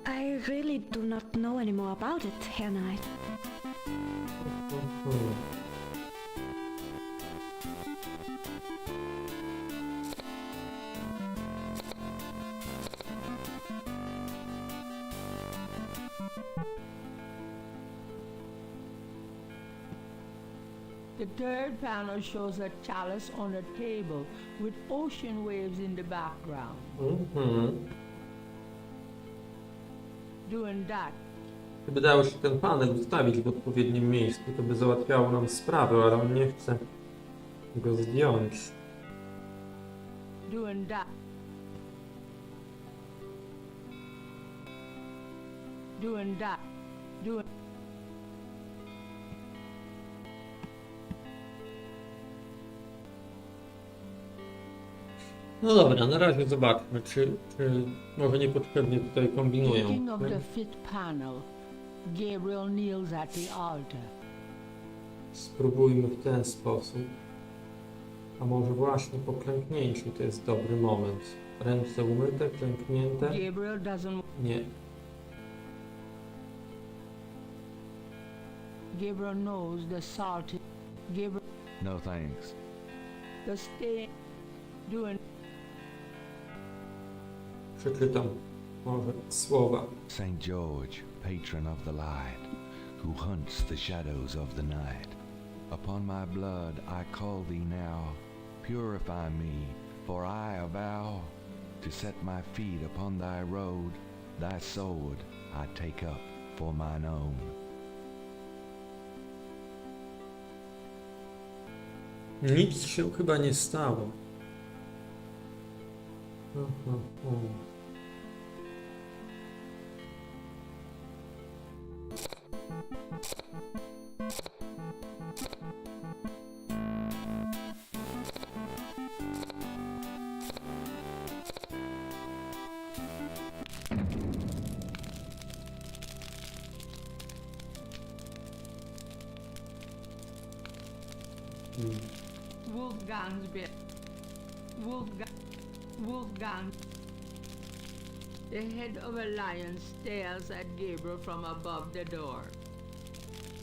Speaker 4: I really do not know any more about it, Herr Knight.
Speaker 2: The third panel shows a chalice on a table with ocean waves in the background. Doing that,
Speaker 1: Gdyby dało się ten panel ustawić w odpowiednim miejscu, to by załatwiało nam sprawę, ale on nie chce go zdjąć.
Speaker 2: doing that. Doing that, doing.
Speaker 1: No dobra, na razie zobaczmy, czy może niepotrzebnie tutaj kombinują.
Speaker 2: Speaking of the fifth panel, Gabriel kneels at the altar.
Speaker 1: Spróbujmy w ten sposób. A może właśnie po klęknięciu to jest dobry moment. Ręce umyte, klęknięte.
Speaker 2: Gabriel doesn't.
Speaker 1: Nie.
Speaker 2: Gabriel knows the salty. Gabriel
Speaker 3: No thanks.
Speaker 2: the stay. Doing.
Speaker 1: Przeczytam może słowa.
Speaker 3: Saint George, patron of the light, who hunts the shadows of the night. Upon my blood I call thee now, purify me, for I avow to set my feet upon thy road, thy sword I take up for mine own.
Speaker 1: Nic się chyba nie stało. Aha, aha.
Speaker 2: Wolfgang's bit. Wolfgang. The head of a lion stares at Gabriel from above the door.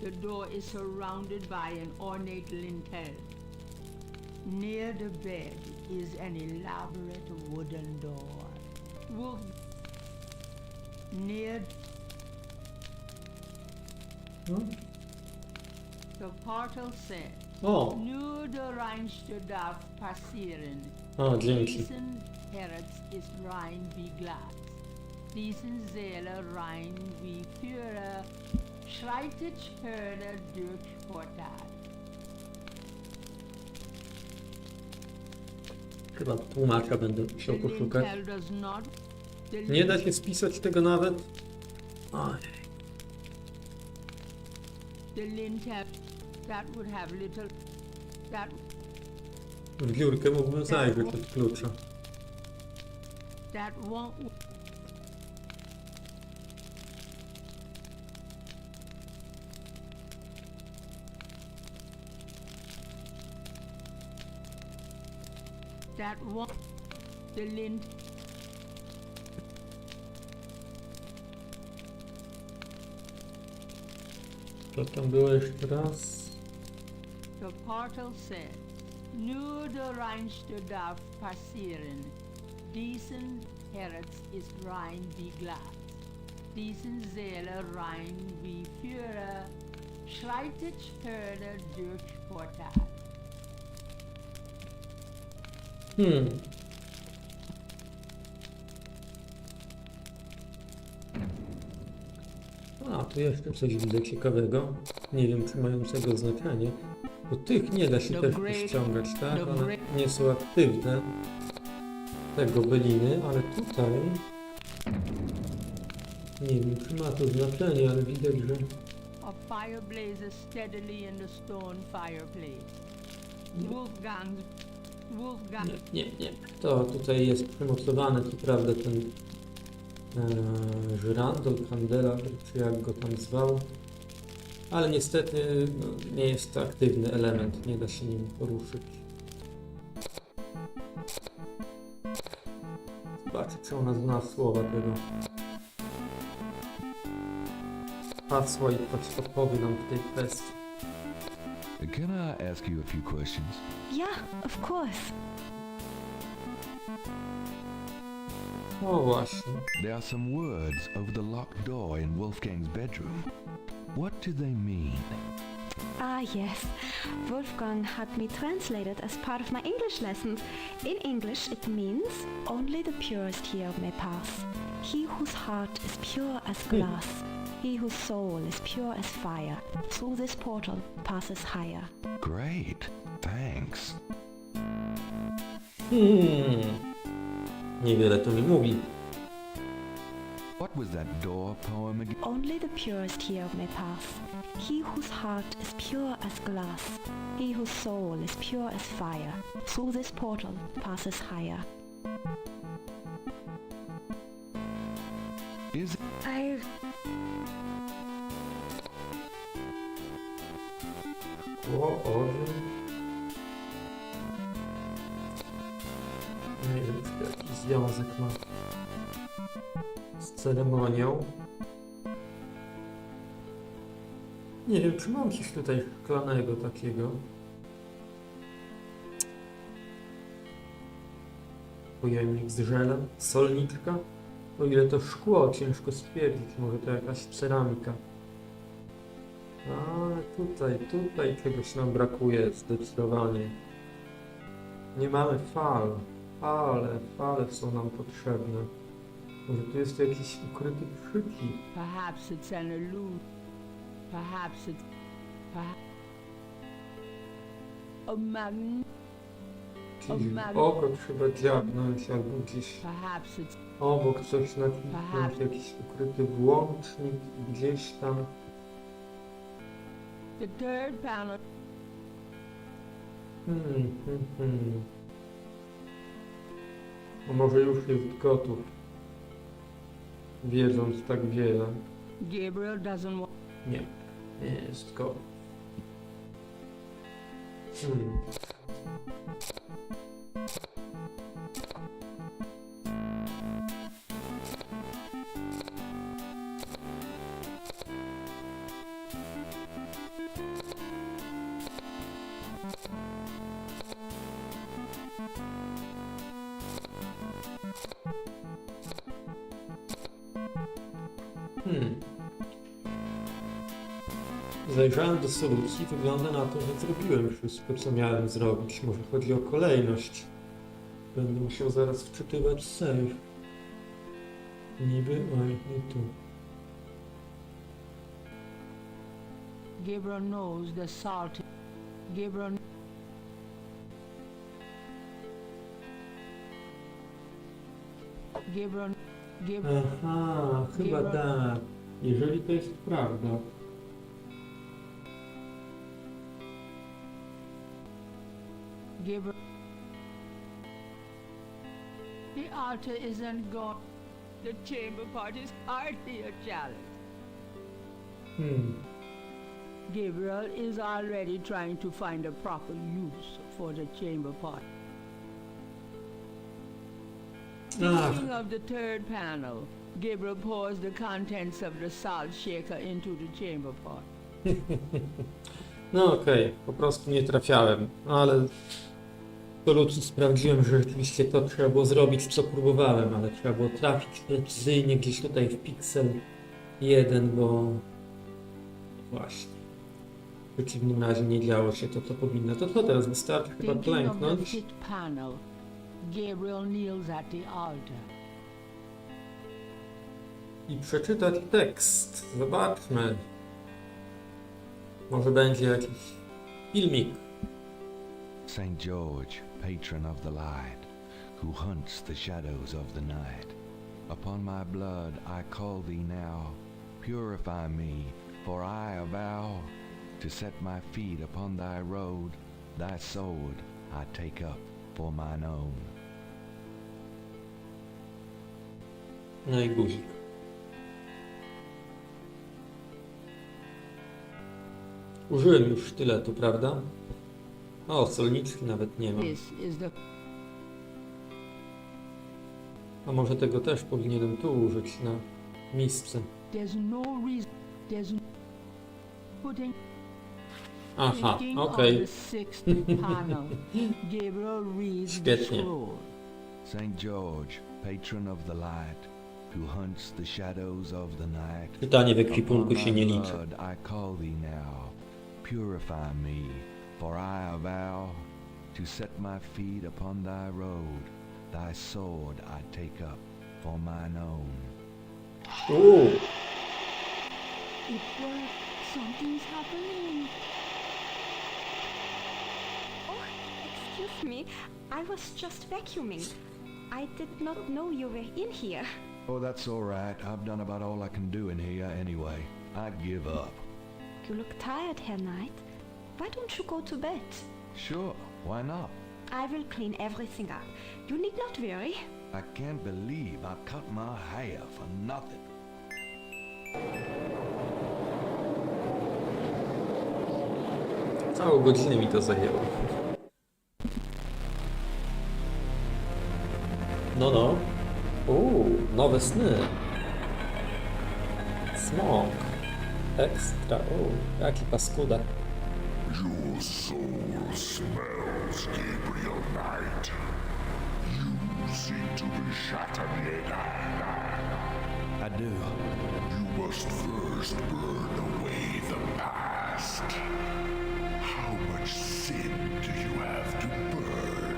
Speaker 2: The door is surrounded by an ornate lintel. Near the bed is an elaborate wooden door. Wolf. Near
Speaker 1: No.
Speaker 2: the portal says,
Speaker 1: O,
Speaker 2: Nu der reinste darf passieren.
Speaker 1: o, dzięki.
Speaker 2: Diesen Herz ist rein wie Glas. Diesen Seele rein wie Führer. Schreitet Hörner durch Portal.
Speaker 1: Chyba tłumacza będę musiał
Speaker 2: The
Speaker 1: poszukać.
Speaker 2: lintel does not. The
Speaker 1: Nie da się spisać tego nawet. Oj.
Speaker 2: The lintel that would have little. That
Speaker 1: W biurkę mógłbym zajrzeć od klucza.
Speaker 2: won't. That won't. The lint.
Speaker 1: To tam było jeszcze raz.
Speaker 2: The portal says, Nu der reinste darf passieren. Diesen Herz ist rein wie Glas. Diesen Seele rein wie Führer. Schreitet Hörner durch Portal.
Speaker 1: A, tu jeszcze coś widzę ciekawego. Nie wiem, czy mającego znaczenie. Bo tych nie da się też ściągać, tak? One nie są aktywne. Te gobeliny, ale tutaj... Nie wiem, czy ma to znaczenie, ale widać, że...
Speaker 2: A fire blazes steadily in the stone fireplace. Wolfgang.
Speaker 1: Nie. To tutaj jest przymocowane, co prawda, ten żyrandol, kandela, czy jak go tam zwał. Ale niestety no, nie jest to aktywny element, nie da się nim poruszyć. Zobaczcie, czy ona zna słowa tego hasła i coś odpowie nam w tej kwestii.
Speaker 3: Can I ask you a few questions?
Speaker 4: Yeah, of course.
Speaker 1: O właśnie.
Speaker 3: There are some words over the locked door in Wolfgang's bedroom. What do they mean?
Speaker 4: Ah, yes. Wolfgang had me translated as part of my English lessons. In English, it means only the purest here may pass. He whose heart is pure as glass. He whose soul is pure as fire. Through this portal passes higher.
Speaker 3: Great, thanks.
Speaker 1: Niewiele to mi mówi.
Speaker 3: What was that door poem again?
Speaker 4: Only the purest here may pass. He whose heart is pure as glass. He whose soul is pure as fire. Through this portal passes higher.
Speaker 3: Is
Speaker 4: I...
Speaker 1: O, orzeł. Nie wiem, czy jakiś związek ma z ceremonią. Nie wiem, czy mam coś tutaj szklanego takiego. Pojemnik z żelem, solniczka. O ile to szkło, ciężko stwierdzić, może to jakaś ceramika. Ale tutaj czegoś nam brakuje zdecydowanie. Nie mamy fal. Fale są nam potrzebne. Może tu jest jakiś ukryty przycisk.
Speaker 2: Perhaps it's an illusion. Perhaps it's... A magnet.
Speaker 1: Gdzieś w oko trzeba dziabnąć, albo gdzieś
Speaker 2: Perhaps it's...
Speaker 1: obok coś nacisnąć, jakiś ukryty włącznik gdzieś tam.
Speaker 2: The third panel.
Speaker 1: A może już jest gotów, wiedząc tak wiele.
Speaker 2: Gabriel doesn't want...
Speaker 1: Nie jest gotów. Zajrzałem do solucji, wygląda na to, że zrobiłem wszystko, co miałem zrobić. Może chodzi o kolejność. Będę musiał zaraz wczytywać save. Niby, oj, nie tu.
Speaker 2: Gabriel knows the salt. Gabriel...
Speaker 1: Aha, chyba tak. Jeżeli to jest prawda.
Speaker 2: Gabriel... The altar isn't gone. The chamber pot is hardly a challenge. Gabriel is already trying to find a proper use for the chamber pot. Speaking of the third panel, Gabriel pours the contents of the salt shaker into the chamber pot.
Speaker 1: No okej, po prostu nie trafiałem, ale w solucji sprawdziłem, że rzeczywiście to trzeba było zrobić, co próbowałem, ale trzeba było trafić precyzyjnie gdzieś tutaj w piksel 1, bo właśnie w przeciwnym razie nie działo się to, co powinno. To co teraz? Wystarczy chyba
Speaker 2: Thinking of the
Speaker 1: klęknąć.
Speaker 2: fifth panel, Gabriel kneels at the altar.
Speaker 1: I przeczytać tekst. Zobaczmy. Może będzie jakiś filmik.
Speaker 3: Saint George, patron of the light, who hunts the shadows of the night. Upon my blood I call thee now, purify me, for I avow to set my feet upon thy road, thy sword I take up for mine own.
Speaker 1: No i guzik. Użyłem już sztyletu, prawda? O, solniczki nawet nie mam.
Speaker 2: This is the...
Speaker 1: A może tego też powinienem tu użyć na misce.
Speaker 2: There's no reason... There's no... Putting...
Speaker 1: Aha,
Speaker 2: Clicking on
Speaker 1: okej.
Speaker 2: the sixth panel, Gabriel reads the
Speaker 1: Świetnie.
Speaker 2: scroll.
Speaker 3: Saint George, patron of the light, who hunts the shadows of the night.
Speaker 1: Pytanie w
Speaker 3: Upon
Speaker 1: ekwipunku się nie
Speaker 3: my
Speaker 1: liczy.
Speaker 3: blood I call thee now, purify me, for I vow to set my feet upon thy road, thy sword I take up for mine own.
Speaker 2: It worked. Something's happening.
Speaker 4: Oh, excuse me. I was just vacuuming. I did not know you were in here.
Speaker 3: Oh, that's all right. I've done about all I can do in here anyway. I give up.
Speaker 4: You look tired, Herr Knight. Why don't you go to bed?
Speaker 3: Sure, why not?
Speaker 4: I will clean everything up. You need not worry.
Speaker 3: I can't believe I cut my hair for nothing.
Speaker 1: Całą godzinę mi to zajęło. No. Nowe sny. Smok. Ekstra. Jaki paskuda.
Speaker 5: Your soul smells, Gabriel Knight. You seem to be shattered.
Speaker 3: I do.
Speaker 5: You must first burn away the past. How much sin do you have to burn?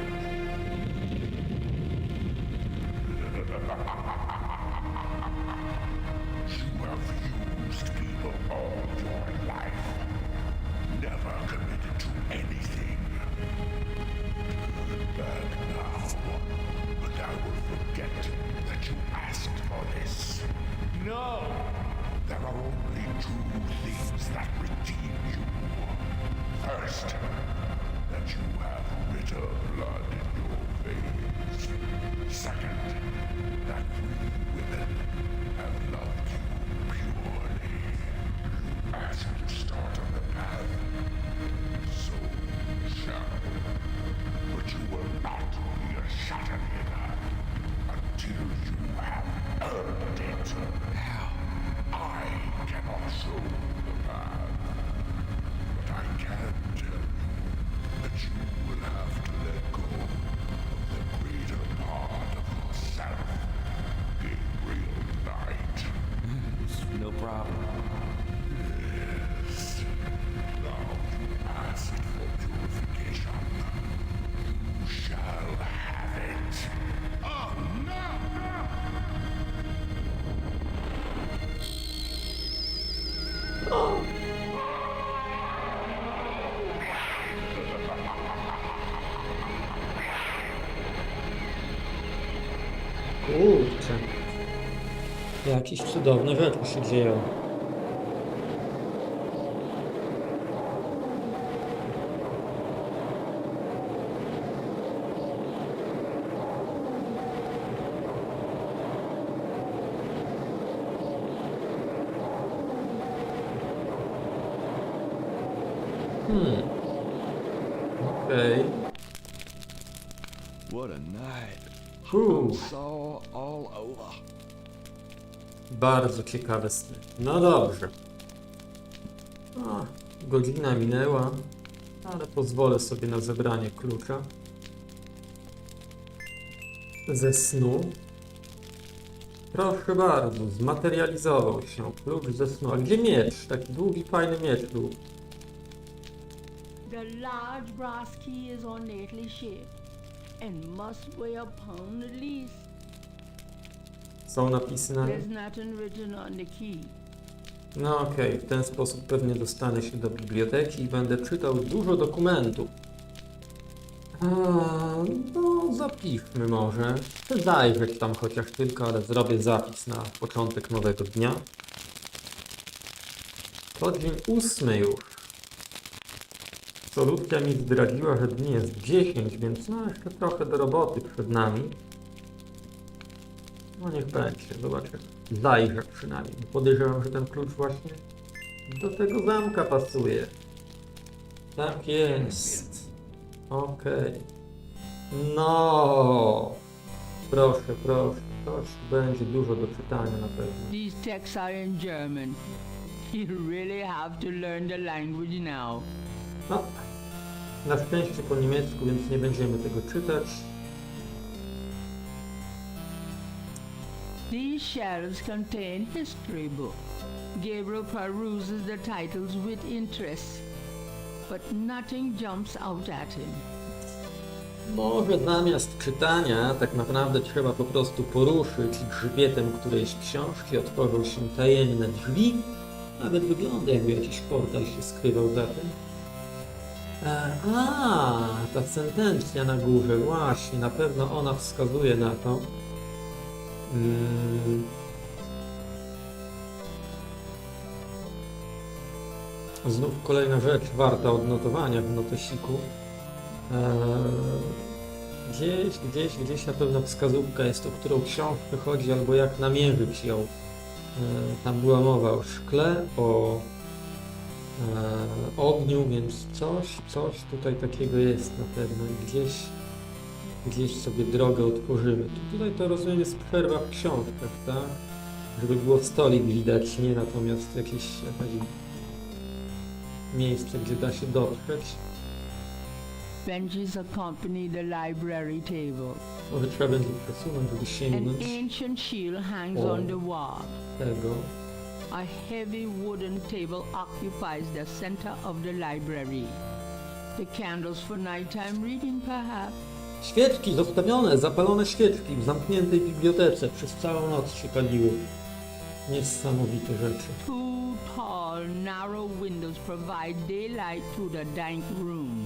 Speaker 5: You have used people all your life. Never committed to anything. Turn back now, and I will forget that you asked for this. No! There are only two things that redeem you. First, that you have bitter blood in your veins. Second, that we women have loved you purely. You asked to start on the path, so shall. But you will not be a Shattered until you have earned it. How? I cannot show the path, but I can tell you that you will have to let go of the greater part of yourself, Gabriel Knight.
Speaker 3: No problem.
Speaker 5: Yes. Now you asked for purification. You shall have it. Oh, no!
Speaker 1: Kurczę. Jakieś cudowne rzeczy się dzieją. Okej.
Speaker 3: What a night.
Speaker 1: Cool.
Speaker 3: Saw all over.
Speaker 1: Bardzo ciekawe sny. No dobrze. Godzina minęła, ale pozwolę sobie na zebranie klucza ze snu. Proszę bardzo, zmaterializował się klucz ze snu. A gdzie miecz? Taki długi, fajny miecz był.
Speaker 2: The large brass key is ornately shaped and must weigh a pound at least.
Speaker 1: Są napisy na nim?
Speaker 2: There's nothing written on the key.
Speaker 1: No okej, w ten sposób pewnie dostanę się do biblioteki i będę czytał dużo dokumentów. No zapiszmy może. Chcę zajrzeć tam chociaż tylko, ale zrobię zapis na początek nowego dnia. To dzień 8 już. Solucja mi zdradziła, że dni jest 10, więc no jeszcze trochę do roboty przed nami. No niech będzie, zobaczę. Zajrzę przynajmniej. Podejrzewam, że ten klucz właśnie do tego zamka pasuje. Tak jest. Okej. No. Proszę. Coś będzie dużo do czytania na pewno.
Speaker 2: These texts are in German. You really have to learn the language now.
Speaker 1: No, na szczęście po niemiecku, więc nie będziemy tego czytać.
Speaker 2: These shelves contain history books. Gabriel peruses the titles with interest, but nothing jumps out at him.
Speaker 1: Może zamiast czytania tak naprawdę trzeba po prostu poruszyć grzbietem którejś książki, otworzą się tajemne drzwi. Nawet wygląda, jakby jakiś portal się skrywał za tym. Ta sentencja na górze, właśnie, na pewno ona wskazuje na to. Znów kolejna rzecz warta odnotowania w notesiku. Gdzieś na pewno wskazówka jest, o którą książkę chodzi, albo jak namierzyć ją. Tam była mowa o szkle, o ogniu, więc coś tutaj takiego jest na pewno. Gdzieś sobie drogę otworzymy. Tutaj to rozumiem jest przerwa w książkach, tak? Żeby było stolik widać, nie natomiast jakieś miejsce, gdzie da się dotrzeć.
Speaker 2: Benches accompany the library table.
Speaker 1: Może trzeba będzie przesunąć, żeby
Speaker 2: An
Speaker 1: sięgnąć
Speaker 2: ancient shield hangs
Speaker 1: O.
Speaker 2: on the wall.
Speaker 1: tego.
Speaker 2: A heavy wooden table occupies the center of the library. The candles for nighttime reading, perhaps.
Speaker 1: Świeczki zostawione, zapalone świeczki w zamkniętej bibliotece przez całą noc się paliły. Niesamowite rzeczy.
Speaker 2: Two tall, narrow windows provide daylight to the dank room.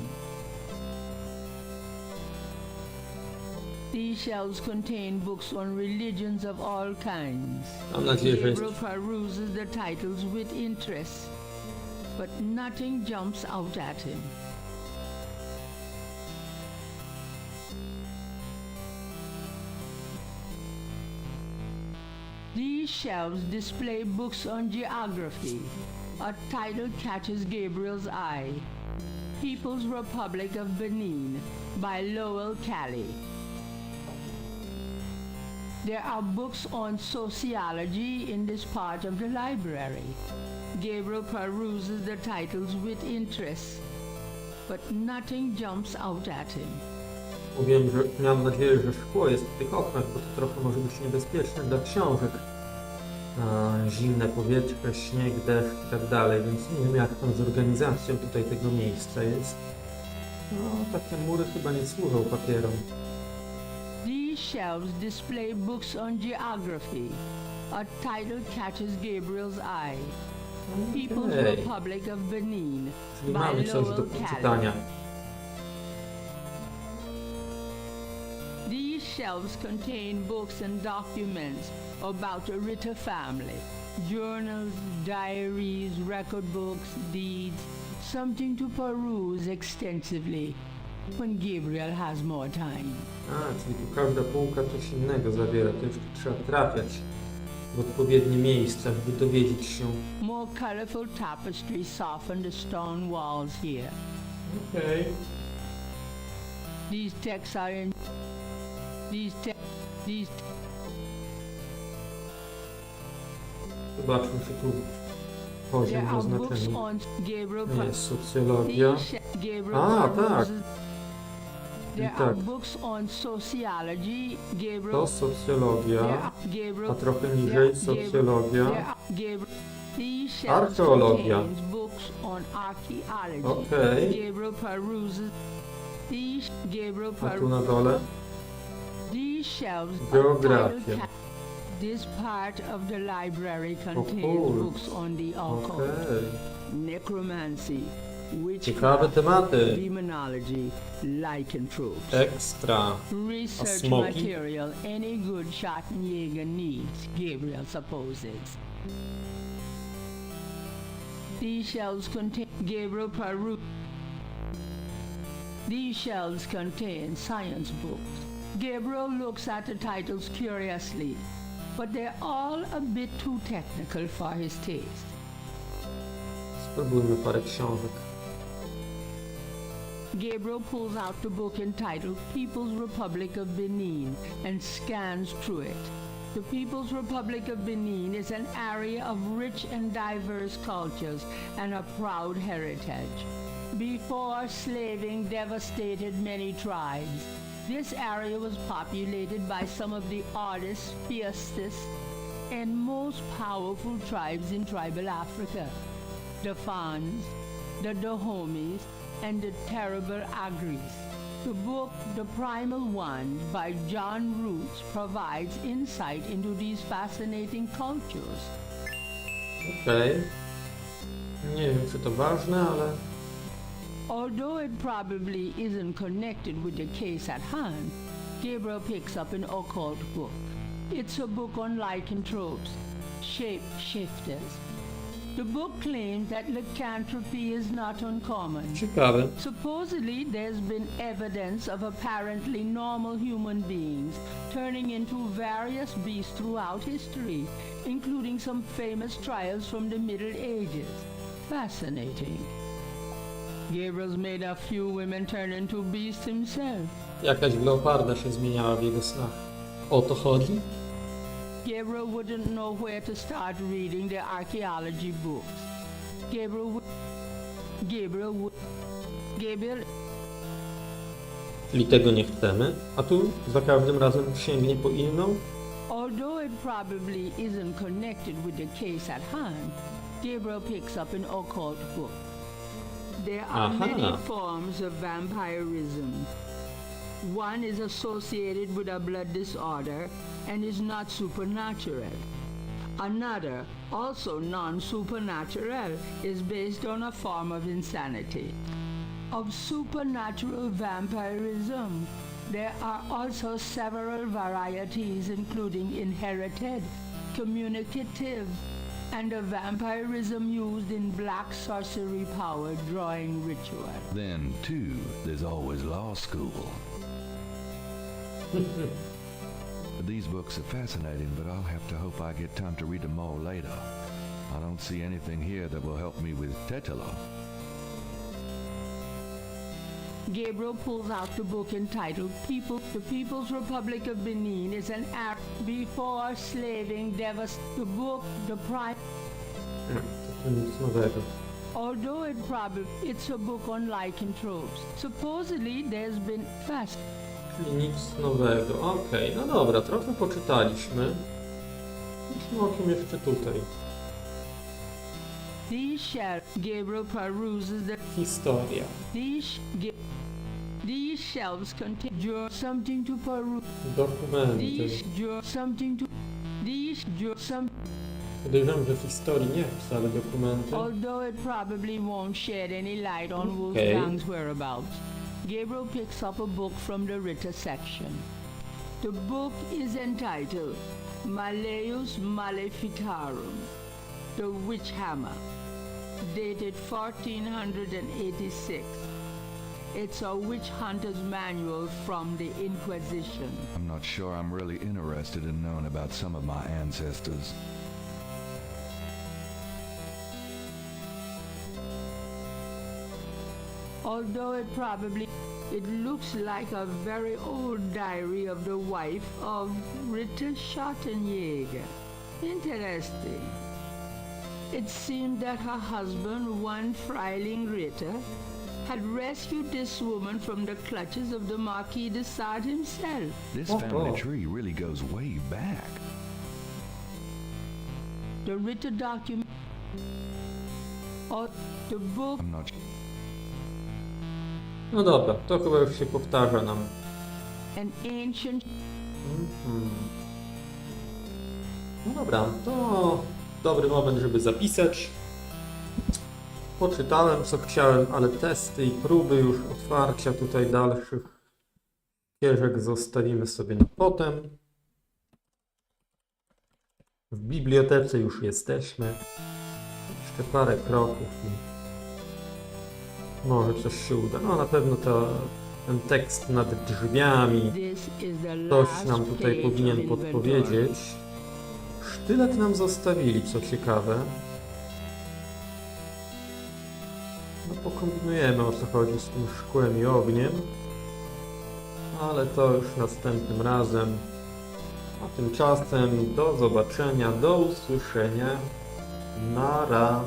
Speaker 2: These shelves contain books on religions of all kinds.
Speaker 1: Mam nadzieję, że jest
Speaker 2: Gabriel peruses the titles with interest, but nothing jumps out at him. These shelves display books on geography. A title catches Gabriel's eye. People's Republic of Benin by Lowell Cali. There are books on sociology in this part of the library. Gabriel peruses the titles with interest, but nothing jumps out at him.
Speaker 1: Mówiłem, że miałem nadzieję, że szkło jest w tych oknach, bo to trochę może być niebezpieczne dla książek. Zimne powietrze, śnieg, deszcz i tak dalej, więc nie wiem jak tam z organizacją tutaj tego miejsca jest. No, takie mury chyba nie służą papierom.
Speaker 2: These shelves display books on geography. A title catches Gabriel's eye. People's
Speaker 1: Okej.
Speaker 2: Republic of Benin
Speaker 1: Czyli
Speaker 2: by
Speaker 1: mamy coś do
Speaker 2: Lowell Cali.
Speaker 1: przeczytania.
Speaker 2: These shelves contain books and documents about a Ritter family. Journals, diaries, record books, deeds. Something to peruse extensively when Gabriel has more time.
Speaker 1: Czyli tu każda półka coś innego zawiera, to jeszcze trzeba trafiać w odpowiednie miejsca, żeby dowiedzieć się.
Speaker 2: More colorful tapestry soften the stone walls here.
Speaker 1: Okej.
Speaker 2: These texts are in...
Speaker 1: Zobaczmy, czy tu poziom
Speaker 2: There are books
Speaker 1: zaznaczenia.
Speaker 2: on Gabriel.
Speaker 1: Nie jest socjologia. A, tak.
Speaker 2: There
Speaker 1: I
Speaker 2: are
Speaker 1: tak.
Speaker 2: books on sociology. Gabriel.
Speaker 1: To socjologia, a trochę niżej socjologia.
Speaker 2: These shelves
Speaker 1: Archeologia.
Speaker 2: contains books on archaeology.
Speaker 1: Okej.
Speaker 2: Gabriel peruses. Gabriel
Speaker 1: A tu na dole?
Speaker 2: These shelves
Speaker 1: Geografia.
Speaker 2: This part of the library
Speaker 1: Okult.
Speaker 2: contains books on the occult,
Speaker 1: Okej.
Speaker 2: necromancy,
Speaker 1: Ciekawe
Speaker 2: witchcraft,
Speaker 1: tematy.
Speaker 2: demonology, lycanthropes.
Speaker 1: Ekstra.
Speaker 2: Research
Speaker 1: smoky?
Speaker 2: material any good Schottenjäger needs, Gabriel supposes. These shelves contain Gabriel Peru. These shelves contain science books. Gabriel looks at the titles curiously, but they're all a bit too technical for his taste.
Speaker 1: Spróbujmy parę książek.
Speaker 2: Gabriel pulls out the book entitled People's Republic of Benin and scans through it. The People's Republic of Benin is an area of rich and diverse cultures and a proud heritage. before slaving devastated many tribes. This area was populated by some of the oddest, fiercest, and most powerful tribes in tribal Africa. The Fans, the Dahomis, and the terrible Agris. The book The Primal One by John Roots provides insight into these fascinating cultures.
Speaker 1: Okej. Nie wiem, czy to ważne, ale...
Speaker 2: Although it probably isn't connected with the case at hand, Gabriel picks up an occult book. It's a book on lycanthropes, shape-shifters. The book claims that lycanthropy is not uncommon.
Speaker 1: Ciekawe.
Speaker 2: Supposedly, there's been evidence of apparently normal human beings turning into various beasts throughout history, including some famous trials from the Middle Ages. Fascinating. Gabriel's made a few women turn into beasts himself.
Speaker 1: Jakaś leoparda się zmieniała w jego snach. O to chodzi?
Speaker 2: Gabriel wouldn't know where to start reading the archaeology books. Gabriel.
Speaker 1: Czyli tego nie chcemy, a tu za każdym razem sięgnie po inną?
Speaker 2: Although it probably isn't connected with the case at hand, Gabriel picks up an occult book. There are many forms of vampirism. One is associated with a blood disorder and is not supernatural. Another, also non-supernatural, is based on a form of insanity. Of supernatural vampirism, there are also several varieties, including inherited, communicative, and a vampirism used in black sorcery power drawing ritual.
Speaker 3: Then, too, there's always law school. These books are fascinating, but I'll have to hope I get time to read them all later. I don't see anything here that will help me with Tetelo.
Speaker 2: Gabriel pulls out the book entitled The People's Republic of Benin is an act before slaving the book, the prime...
Speaker 1: Nic nowego.
Speaker 2: Although it's a book on lycanthropes. Supposedly there's been
Speaker 1: Czyli nic nowego. Okej, no dobra, trochę poczytaliśmy. Idźmy okiem jeszcze tutaj.
Speaker 2: Gabriel peruses the
Speaker 1: Historia.
Speaker 2: These shelves contain something to peruse.
Speaker 1: Dokumenty. Podejrzewam, że w historii nie wcale dokumenty.
Speaker 2: Although it probably won't shed any light on Wolfgang's whereabouts, Gabriel picks up a book from the Ritter section. The book is entitled Malleus Maleficarum, The Witch Hammer, dated 1486. It's a witch hunter's manual from the Inquisition.
Speaker 3: I'm not sure I'm really interested in knowing about some of my ancestors.
Speaker 2: Although it looks like a very old diary of the wife of Ritter Schottenjäger. Interesting. It seemed that her husband, one Freiling Ritter, had rescued this woman from the clutches of the Marquis de Sade himself.
Speaker 3: This family tree really goes way back.
Speaker 2: The Ritter document, or the book...
Speaker 3: I'm not...
Speaker 1: No dobra, to chyba już się powtarza nam.
Speaker 2: An ancient...
Speaker 1: No dobra, to dobry moment, żeby zapisać. Poczytałem co chciałem, ale testy i próby już otwarcia tutaj dalszych ścieżek zostawimy sobie na potem. W bibliotece już jesteśmy. Jeszcze parę kroków i może coś się uda. No na pewno ten tekst nad drzwiami coś nam tutaj powinien podpowiedzieć. Sztylet nam zostawili, co ciekawe. No pokombinujemy, o co chodzi z tym szkłem i ogniem. Ale to już następnym razem. A tymczasem do zobaczenia, do usłyszenia. Nara.